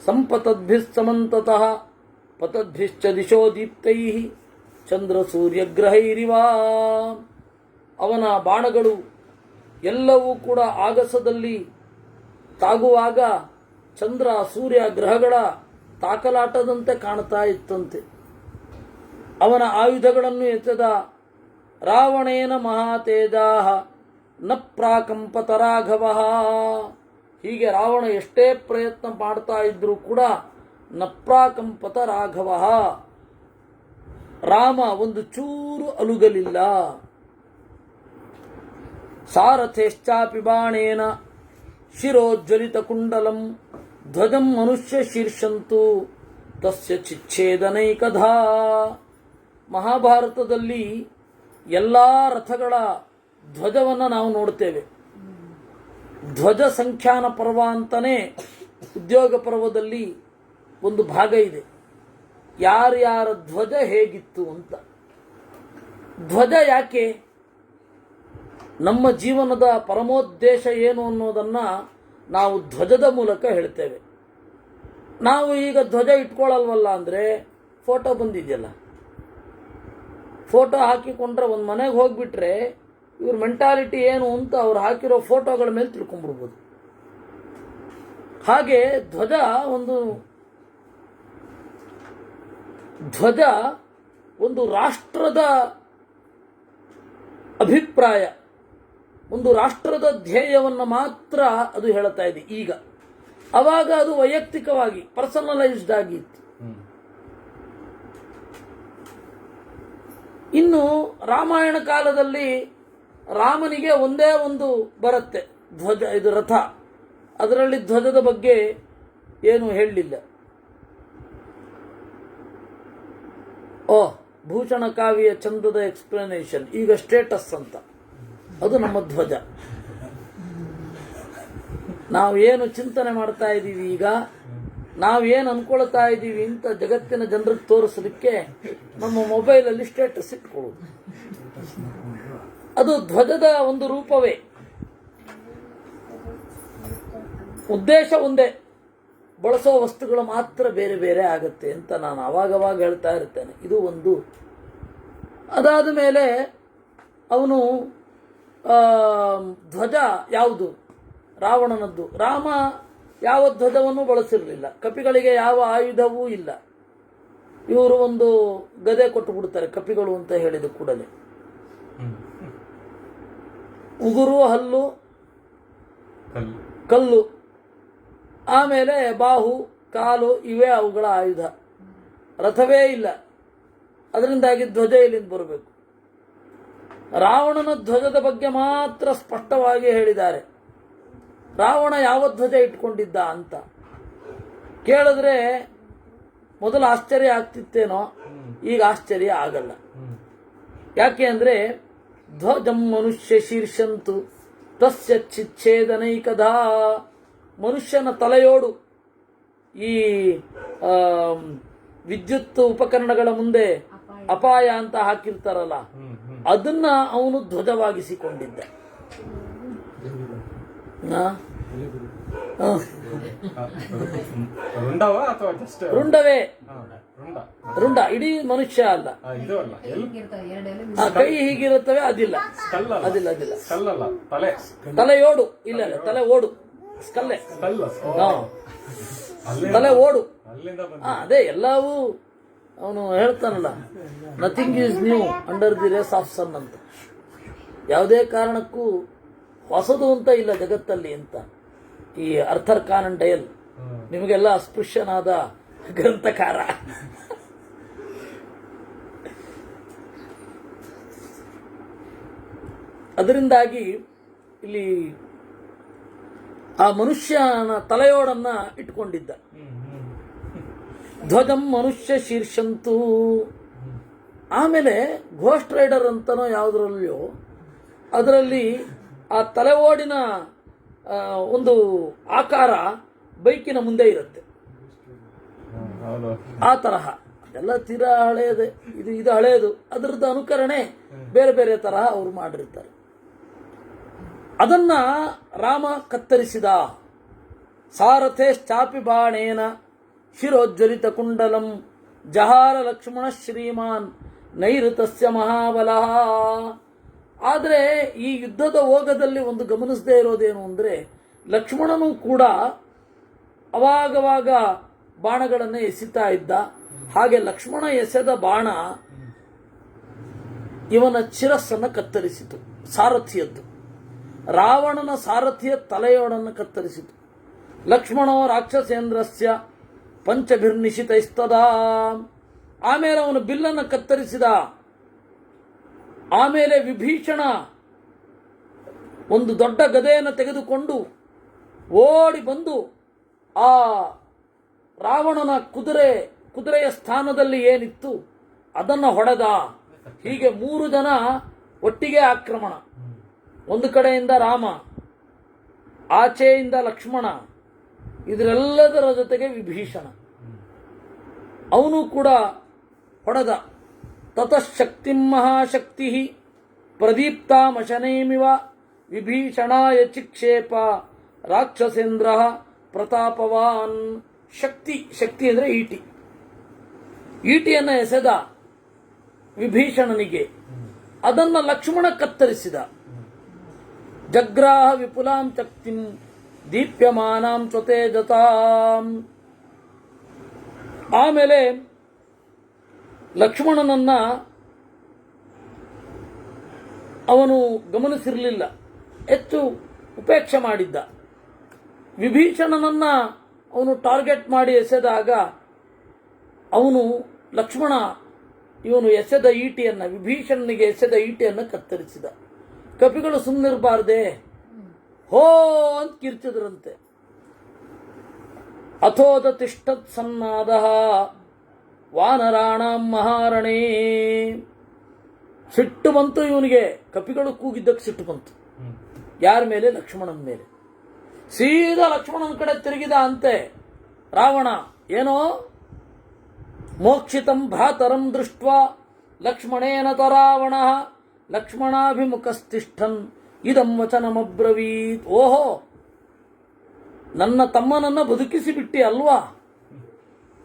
ಸಂಪತದ್ಭಿಸ್ ಸಮಂತತಃ ಪತದ್ಭಿಶ್ಚ ದಿಶೋ ದೀಪ್ತೈ ಚಂದ್ರ ಸೂರ್ಯಗ್ರಹೈರಿವ. ಅವನ ಬಾಣಗಳು ಎಲ್ಲವೂ ಕೂಡ ಆಗಸದಲ್ಲಿ ತಾಗುವಾಗ ಚಂದ್ರ ಸೂರ್ಯ ಗ್ರಹಗಳ ತಾಕಲಾಟದಂತೆ ಕಾಣ್ತಾ ಇತ್ತಂತೆ. ಅವನ ಆಯುಧಗಳನ್ನು ಎಸೆದ. ರಾವಣೇನ ಮಹಾತೇಜಾಹ ನ ಪ್ರಾಕಂಪತ ರಾಘವ. ಹೀಗೆ ರಾವಣ ಎಷ್ಟೇ ಪ್ರಯತ್ನ ಮಾಡ್ತಾ ಇದ್ರೂ ಕೂಡ ನ ಪ್ರಾಕಂಪತ ರಾಘವ. ರಾಮ ಒಂದು ಚೂರು ಅಲುಗಲಿಲ್ಲ. ಸಾರಥೇಶ್ಚಾಪಿ ಬಾಣೇನ ಶಿರೋಜ್ವಲಿತ ಕುಂಡಲಂ ಧ್ವಜಂ ಮನುಷ್ಯ ಶೀರ್ಷಂತು ತಸ್ಯ ಚಿಚ್ಛೇದನೈಕಧಾ. ಮಹಾಭಾರತದಲ್ಲಿ ಎಲ್ಲ ರಥಗಳ ಧ್ವಜವನ್ನು ನಾವು ನೋಡ್ತೇವೆ. ಧ್ವಜ ಸಂಖ್ಯಾನ ಪರ್ವ ಅಂತಲೇ ಉದ್ಯೋಗ ಪರ್ವದಲ್ಲಿ ಒಂದು ಭಾಗ ಇದೆ. ಯಾರ್ಯಾರ ಧ್ವಜ ಹೇಗಿತ್ತು ಅಂತ. ಧ್ವಜ ಯಾಕೆ? ನಮ್ಮ ಜೀವನದ ಪರಮೋದ್ದೇಶ ಏನು ಅನ್ನೋದನ್ನು ನಾವು ಧ್ವಜದ ಮೂಲಕ ಹೇಳ್ತೇವೆ. ನಾವು ಈಗ ಧ್ವಜ ಇಟ್ಕೊಳ್ಳಲ್ವಲ್ಲ ಅಂದರೆ ಫೋಟೋ ಬಂದಿದೆಯಲ್ಲ, ಫೋಟೋ ಹಾಕಿಕೊಂಡ್ರೆ ಒಂದು ಮನೆಗೆ ಹೋಗ್ಬಿಟ್ರೆ ಇವ್ರ ಮೆಂಟಾಲಿಟಿ ಏನು ಅಂತ ಅವ್ರು ಹಾಕಿರೋ ಫೋಟೋಗಳ ಮೇಲೆ ತಿಳ್ಕೊಂಡ್ಬಿಡ್ಬೋದು. ಹಾಗೆ ಧ್ವಜ ಒಂದು ರಾಷ್ಟ್ರದ ಅಭಿಪ್ರಾಯ. ಒಂದು ರಾಷ್ಟ್ರದ ಧ್ಯೇಯವನ್ನು ಮಾತ್ರ ಅದು ಹೇಳ್ತಾ ಇದೆ. ಈಗ ಅವಾಗ ಅದು ವೈಯಕ್ತಿಕವಾಗಿ ಪರ್ಸನಲೈಸ್ಡ್ ಆಗಿತ್ತು. ಇನ್ನು ರಾಮಾಯಣ ಕಾಲದಲ್ಲಿ ರಾಮನಿಗೆ ಒಂದೇ ಒಂದು ಬರುತ್ತೆ, ಧ್ವಜ, ಇದು ರಥ. ಅದರಲ್ಲಿ ಧ್ವಜದ ಬಗ್ಗೆ ಏನು ಹೇಳಲಿಲ್ಲ. ಭೂಷಣ ಕಾವ್ಯ ಚಂದದ ಎಕ್ಸ್ಪ್ಲನೇಷನ್ ಈಗ ಸ್ಟೇಟಸ್ ಅಂತ, ಅದು ನಮ್ಮ ಧ್ವಜ. ನಾವು ಏನು ಚಿಂತನೆ ಮಾಡ್ತಾ ಇದ್ದೀವಿ, ಈಗ ನಾವೇನು ಅನ್ಕೊಳ್ತಾ ಇದ್ದೀವಿ ಅಂತ ಜಗತ್ತಿನ ಜನರಿಗೆ ತೋರಿಸಲಿಕ್ಕೆ ನಮ್ಮ ಮೊಬೈಲಲ್ಲಿ ಸ್ಟೇಟಸ್ ಇಟ್ಕೊಳ್ಳೋದು, ಅದು ಧ್ವಜದ ಒಂದು ರೂಪವೇ. ಉದ್ದೇಶ ಒಂದೇ, ಬಳಸೋ ವಸ್ತುಗಳು ಮಾತ್ರ ಬೇರೆ ಬೇರೆ ಆಗುತ್ತೆ ಅಂತ ನಾನು ಅವಾಗವಾಗ ಹೇಳ್ತಾ ಇರ್ತೇನೆ. ಇದು ಒಂದು. ಅದಾದ ಮೇಲೆ ಅವನು ಧ್ವಜ ಯಾವುದು? ರಾವಣನದ್ದು. ರಾಮ ಯಾವ ಧ್ವಜವನ್ನು ಬಳಸಿರಲಿಲ್ಲ, ಕಪಿಗಳಿಗೆ ಯಾವ ಆಯುಧವೂ ಇಲ್ಲ. ಇವರು ಒಂದು ಗದೆ ಕೊಟ್ಟು ಬಿಡ್ತಾರೆ ಕಪಿಗಳು ಅಂತ ಹೇಳಿದ ಕೂಡಲೇ. ಉಗುರು, ಹಲ್ಲು, ಕಲ್ಲು, ಆಮೇಲೆ ಬಾಹು, ಕಾಲು, ಇವೇ ಅವುಗಳ ಆಯುಧ. ರಥವೇ ಇಲ್ಲ. ಅದರಿಂದಾಗಿ ಧ್ವಜ ಇಲ್ಲಿಂದ ಬರಬೇಕು. ರಾವಣನ ಧ್ವಜದ ಬಗ್ಗೆ ಮಾತ್ರ ಸ್ಪಷ್ಟವಾಗಿ ಹೇಳಿದ್ದಾರೆ. ರಾವಣ ಯಾವ ಧ್ವಜ ಇಟ್ಕೊಂಡಿದ್ದ ಅಂತ ಕೇಳಿದ್ರೆ ಮೊದಲು ಆಶ್ಚರ್ಯ ಆಗ್ತಿತ್ತೇನೋ, ಈಗ ಆಶ್ಚರ್ಯ ಆಗಲ್ಲ. ಯಾಕೆ ಅಂದ್ರೆ ಧ್ವಜಂ ಮನುಷ್ಯ ಶೀರ್ಷಂತು ತಸ್ಯ ಚಿಚ್ಛೇದನೈಕದಾ. ಮನುಷ್ಯನ ತಲೆಯೋಡು ಈ ವಿದ್ಯುತ್ ಉಪಕರಣಗಳ ಮುಂದೆ ಅಪಾಯ ಅಂತ ಹಾಕಿರ್ತಾರಲ್ಲ, ಅದನ್ನ ಅವನು ಧ್ವಜವಾಗಿಸಿಕೊಂಡಿದ್ದ. ರುಂಡವೇ, ರುಂಡ, ಇಡೀ ಮನುಷ್ಯ ಅಲ್ಲ. ಕೈ ಹೀಗಿರುತ್ತವೆ, ಅದಿಲ್ಲ, ಅದಿಲ್ಲ, ಅದಿಲ್ಲ. ತಲೆಯೋಡು ಇಲ್ಲ, ತಲೆ ಓಡು, ಸ್ಕಲ್ಲೆ, ತಲೆ ಓಡು. ಅದೇ ಎಲ್ಲವೂ ಅವನು ಹೇಳ್ತಾನಲ್ಲ, nothing is new under the race of sun ಅಂತ. ಯಾವುದೇ ಕಾರಣಕ್ಕೂ ಹೊಸದು ಅಂತ ಇಲ್ಲ ಜಗತ್ತಲ್ಲಿ ಅಂತ. ಈ ಅರ್ಥರ್ ಕಾನನ್ ಡಯಲ್ ನಿಮಗೆಲ್ಲ ಅಸ್ಪೃಶ್ಯನಾದ ಗ್ರಂಥಕಾರ. ಅದರಿಂದಾಗಿ ಇಲ್ಲಿ ಆ ಮನುಷ್ಯನ ತಲೆಯೋಡನ್ನ ಇಟ್ಕೊಂಡಿದ್ದ. ಧ್ವಜಂ ಮನುಷ್ಯ ಶೀರ್ಷಂತು. ಆಮೇಲೆ ಘೋಸ್ಟ್ ರೈಡರ್ ಅಂತನೋ ಯಾವುದರಲ್ಲಿಯೋ ಅದರಲ್ಲಿ ಆ ತಲೆಯೋಡಿನ ಒಂದು ಆಕಾರ ಬೈಕಿನ ಮುಂದೆ ಇರುತ್ತೆ. ಆ ತರಹ ಅದೆಲ್ಲ ತೀರಾ ಹಳೆಯದೇ. ಇದು ಹಳೆಯದು. ಅದರದ್ದು ಅನುಕರಣೆ ಬೇರೆ ಬೇರೆ ತರಹ ಅವರು ಮಾಡಿರ್ತಾರೆ. ಅದನ್ನ ರಾಮ ಕತ್ತರಿಸಿದ. ಸಾರಥೇಶ್ಚಾಪಿ ಬಾಣೇನ ಶಿರೋಜ್ವಲಿತ ಕುಂಡಲಂ ಜಹಾರ ಲಕ್ಷ್ಮಣ ಶ್ರೀಮಾನ್ ನೈಋತಸ್ಯ ಮಹಾಬಲಃ. ಆದರೆ ಈ ಯುದ್ಧದ ಓಗದಲ್ಲಿ ಒಂದು ಗಮನಿಸದೇ ಇರೋದೇನು ಅಂದರೆ, ಲಕ್ಷ್ಮಣನು ಕೂಡ ಅವಾಗವಾಗ ಬಾಣಗಳನ್ನು ಎಸಿತಾ ಇದ್ದ. ಹಾಗೆ ಲಕ್ಷ್ಮಣ ಎಸೆದ ಬಾಣ ಇವನ ಶಿರಸ್ಸನ್ನು ಕತ್ತರಿಸಿತು, ಸಾರಥಿಯದ್ದು. ರಾವಣನ ಸಾರಥಿಯ ತಲೆಯೋಡನ್ನು ಕತ್ತರಿಸಿತು. ಲಕ್ಷ್ಮಣೋ ರಾಕ್ಷಸೇಂದ್ರಸ್ಯ ಪಂಚಭಿರ್ನಿಶಿತೈಸ್ತದಾ. ಆಮೇಲೆ ಅವನು ಬಿಲ್ಲನ್ನು ಕತ್ತರಿಸಿದ. ಆಮೇಲೆ ವಿಭೀಷಣ ಒಂದು ದೊಡ್ಡ ಗದೆಯನ್ನು ತೆಗೆದುಕೊಂಡು ಓಡಿ ಬಂದು ಆ ರಾವಣನ ಕುದುರೆಯ ಸ್ಥಾನದಲ್ಲಿ ಏನಿತ್ತು ಅದನ್ನು ಹೊಡೆದ. ಹೀಗೆ 3 ಜನ ಒಟ್ಟಿಗೆ ಆಕ್ರಮಣ. ಒಂದು ಕಡೆಯಿಂದ ರಾಮ, ಆಚೆಯಿಂದ ಲಕ್ಷ್ಮಣ, ಇದರೆಲ್ಲದರ ಜೊತೆಗೆ ವಿಭೀಷಣ ಅವನು ಕೂಡ ಹೊಡೆದ. ತತಃಶಕ್ತಿ ಮಹಾಶಕ್ತಿ ಪ್ರದೀಪ್ತಾಮಶನೇಮಿವ ವಿಭೀಷಣಾಯ ಚಿಕ್ಷೇಪ ರಾಕ್ಷಸೇಂದ್ರ ಪ್ರತಾಪವಾನ್. ಶಕ್ತಿ ಅಂದರೆ ಈಟಿಯನ್ನು ಎಸೆದ ವಿಭೀಷಣನಿಗೆ. ಅದನ್ನು ಲಕ್ಷ್ಮಣ ಕತ್ತರಿಸಿದ. ಜಗ್ರಾಹ ವಿಪುಲಾಂ ಶಕ್ತಿಂ ದೀಪ್ಯಮಾನಾಂ ಸ್ವತೇಜತಾಂ. ಆಮೇಲೆ ಲಕ್ಷ್ಮಣನನ್ನ ಅವನು ಗಮನಿಸಿರಲಿಲ್ಲ. ಹೆಚ್ಚು ಉಪೇಕ್ಷೆ ಮಾಡಿದ್ದ. ವಿಭೀಷಣನನ್ನ ಅವನು ಟಾರ್ಗೆಟ್ ಮಾಡಿ ಎಸೆದಾಗ ಅವನು ಲಕ್ಷ್ಮಣ ಇವನು ಎಸೆದ ಈಟಿಯನ್ನು, ವಿಭೀಷಣನಿಗೆ ಎಸೆದ ಈಟಿಯನ್ನು ಕತ್ತರಿಸಿದ. ಕಪಿಗಳು ಸುಮ್ಮನಿರಬಾರ್ದೆ, ಹೋ ಅಂತ ಕಿರ್ಚಿದ್ರಂತೆ. ಅಥೋದ ತಿಷ್ಠತ್ ಸನ್ನಾದ ವಾನರಾಣಾಂ ಮಹಾರಣೇ. ಸಿಟ್ಟು ಬಂತು ಇವನಿಗೆ, ಕಪಿಗಳು ಕೂಗಿದ್ದಕ್ಕೆ ಸಿಟ್ಟು ಬಂತು. ಯಾರ ಮೇಲೆ? ಲಕ್ಷ್ಮಣನ ಮೇಲೆ. ಸೀದಾ ಲಕ್ಷ್ಮಣನ ಕಡೆ ತಿರುಗಿದ ಅಂತೆ ರಾವಣ. ಏನೋ ಮೋಕ್ಷಿತಂ ಭ್ರಾತರಂ ದೃಷ್ಟ್ವಾ ಲಕ್ಷ್ಮಣೇನ ತರಾವಣ ಲಕ್ಷ್ಮಣಾಭಿಮುಖಸ್ತಿಷ್ಠನ್ ಇದಂ ವಚನಮಬ್ರವೀತ್. ಓಹೋ, ನನ್ನ ತಮ್ಮನನ್ನ ಬದುಕಿಸಿ ಬಿಟ್ಟಿ ಅಲ್ವಾ?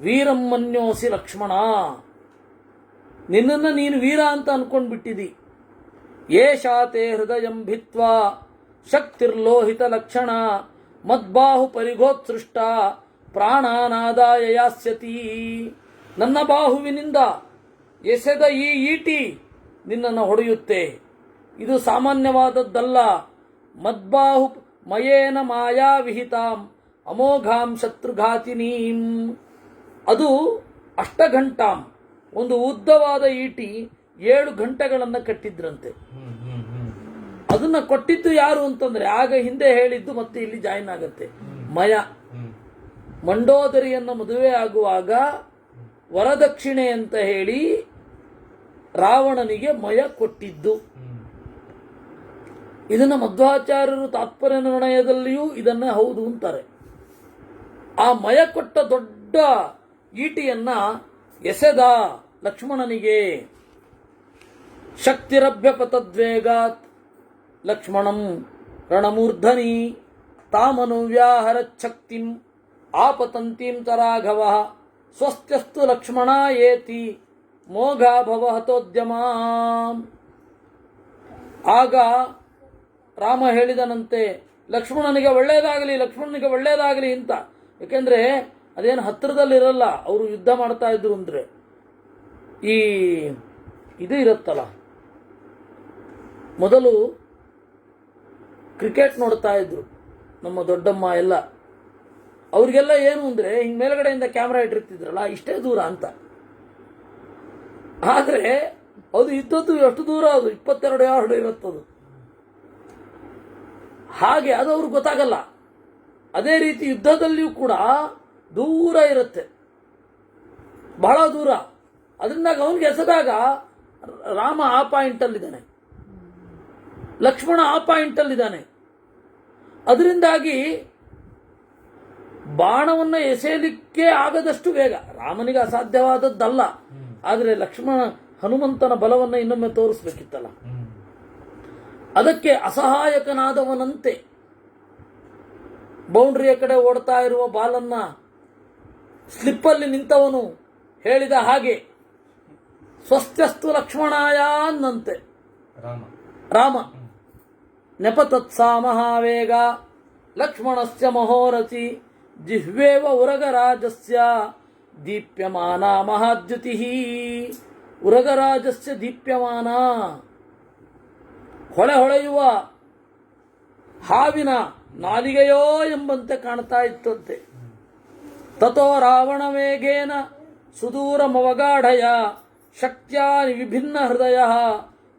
ವೀರಂ ಮನ್ಯೋಸಿ ಲಕ್ಷ್ಮಣ, ನಿನ್ನನ್ನು ನೀನು ವೀರ ಅಂತ ಅನ್ಕೊಂಡ್ಬಿಟ್ಟಿದಿ. ಏಷಾತೆ ಹೃದಯಂ ಭಿತ್ವಾ ಶಕ್ತಿರ್ಲೋಹಿತ ಲಕ್ಷಣ ಮದ್ಬಾಹು ಪರಿಗೋತ್ಸೃಷ್ಟ ಪ್ರಾಣಾನಾದಾಯ ಯಾಸ್ಯತಿ. ನನ್ನ ಬಾಹುವಿನಿಂದ ಎಸೆದ ಈ ಈಟಿ ನಿನ್ನನ್ನು ಹೊಡೆಯುತ್ತೆ. ಇದು ಸಾಮಾನ್ಯವಾದದ್ದಲ್ಲ. ಮದ್ಬಾಹು ಮಯೇನ ಮಾಯಾ ವಿಹಿತಾಂ ಅಮೋಘಾಂ ಶತ್ರುಘಾತಿನೀಂ. ಅದು ಅಷ್ಟಘಂಟಾಂ, ಒಂದು ಉದ್ದವಾದ ಈಟಿ 7 ಗಂಟೆಗಳನ್ನು ಕಟ್ಟಿದ್ರಂತೆ. ಅದನ್ನ ಕೊಟ್ಟಿದ್ದು ಯಾರು ಅಂತಂದ್ರೆ, ಆಗ ಹಿಂದೆ ಹೇಳಿದ್ದು ಮತ್ತೆ ಇಲ್ಲಿ ಜಾಯಿನ್ ಆಗತ್ತೆ. ಮಯ ಮಂಡೋದರಿಯನ್ನು ಮದುವೆ ಆಗುವಾಗ ವರದಕ್ಷಿಣೆ ಅಂತ ಹೇಳಿ ರಾವಣನಿಗೆ ಮಯ ಕೊಟ್ಟಿದ್ದು. ಇದನ್ನ ಮಧ್ವಾಚಾರ್ಯರು ತಾತ್ಪರ್ಯ ನಿರ್ಣಯದಲ್ಲಿಯೂ ಇದನ್ನೇ ಹೌದು ಅಂತಾರೆ. ಆ ಮಯ ಕೊಟ್ಟ ದೊಡ್ಡ ಈಟಿಯನ್ನ ಎಸೆದ ಲಕ್ಷ್ಮಣನಿಗೆ. ಶಕ್ತಿರಭ್ಯಪತದ್ವೇಗಾತ್ ಲಕ್ಷ್ಮಣಂ ರಣಮೂರ್ಧನಿ ತಾಮನುವ್ಯಾಹರಚ್ಛಕ್ತಿಂ ಆಪತಂತೀಂ ತರಾಘವ ಸ್ವಸ್ತ್ಯಸ್ತು ಲಕ್ಷ್ಮಣ ಏತಿ ಮೋಘಾ ಭವಹತೋದ್ಯಮ. ಆಗ ರಾಮ ಹೇಳಿದನಂತೆ, ಲಕ್ಷ್ಮಣನಿಗೆ ಒಳ್ಳೆಯದಾಗಲಿ, ಲಕ್ಷ್ಮಣನಿಗೆ ಒಳ್ಳೆಯದಾಗಲಿ ಅಂತ. ಯಾಕೆಂದ್ರೆ ಅದೇನು ಹತ್ತಿರದಲ್ಲಿರಲ್ಲ, ಅವರು ಯುದ್ಧ ಮಾಡ್ತಾ ಇದ್ರು ಅಂದ್ರೆ ಇದು ಇರುತ್ತಲ್ಲ, ಮೊದಲು ಕ್ರಿಕೆಟ್ ನೋಡ್ತಾ ಇದ್ರು ನಮ್ಮ ದೊಡ್ಡಮ್ಮ ಎಲ್ಲ. ಅವ್ರಿಗೆಲ್ಲ ಏನು ಅಂದ್ರೆ ಹಿಂಗ್ ಮೇಲ್ಗಡೆಯಿಂದ ಕ್ಯಾಮ್ರಾ ಇಟ್ಟಿರ್ತಿದ್ರಲ್ಲ, ಇಷ್ಟೇ ದೂರ ಅಂತ. ಆದ್ರೆ ಅದು ಇದ್ದದ್ದು ಎಷ್ಟು ದೂರ? ಅದು 22 ಯಾರ್ಡ್ ಇರುತ್ತದು. ಹಾಗೆ ಅದು ಅವ್ರಿಗೆ ಗೊತ್ತಾಗಲ್ಲ. ಅದೇ ರೀತಿ ಯುದ್ಧದಲ್ಲಿಯೂ ಕೂಡ ದೂರ ಇರುತ್ತೆ, ಬಹಳ ದೂರ. ಅದರಿಂದಾಗ ಅವನಿಗೆ ಎಸೆದಾಗ ರಾಮ ಆ ಪಾಯಿಂಟ್ ಅಲ್ಲಿದ್ದಾನೆ, ಲಕ್ಷ್ಮಣ ಆ ಪಾಯಿಂಟ್ ಅಲ್ಲಿದ್ದಾನೆ. ಅದರಿಂದಾಗಿ ಬಾಣವನ್ನು ಎಸೆಯಲಿಕ್ಕೆ ಆಗದಷ್ಟು ವೇಗ. ರಾಮನಿಗೆ ಅಸಾಧ್ಯವಾದದ್ದಲ್ಲ, ಆದರೆ ಲಕ್ಷ್ಮಣ ಹನುಮಂತನ ಬಲವನ್ನು ಇನ್ನೊಮ್ಮೆ ತೋರಿಸ್ಬೇಕಿತ್ತಲ್ಲ. ಅದಕ್ಕೆ ಅಸಹಾಯಕನಾದವನಂತೆ ಬೌಂಡ್ರಿಯ ಕಡೆ ಓಡ್ತಾ ಇರುವ ಬಾಲನ್ನ ಸ್ಲಿಪ್ಪಲ್ಲಿ ನಿಂತವನು ಹೇಳಿದ ಹಾಗೆ ಸ್ವಸ್ತ್ಯಸ್ತು ಲಕ್ಷ್ಮಣಾಯ ಅನ್ನಂತೆ ರಾಮ. ನೆಪತತ್ಸಾ ಮಹಾವೇಗ ಲಕ್ಷ್ಮಣಸ್ಯ ಮಹೋರಥಿ ಜಿಹ್ವೇವ ಉರಗರಾಜಸ್ಯ ದೀಪ್ಯಮಾನ ಮಹಾದ್ಯುತಿ. ಉರಗರಾಜಸ್ಯ ದೀಪ್ಯಮಾನ, ಹೊಳೆಯುವ ಹಾವಿನ ನಾಲಿಗೆಯೋ ಎಂಬಂತೆ ಕಾಣ್ತಾ ಇತ್ತಂತೆ. ತಥೋ ರಾವಣ ವೇಗೇನ ಸುದೂರಮವಗಾಢಯ ಶಕ್ತ್ಯಾ ವಿಭಿನ್ನ ಹೃದಯ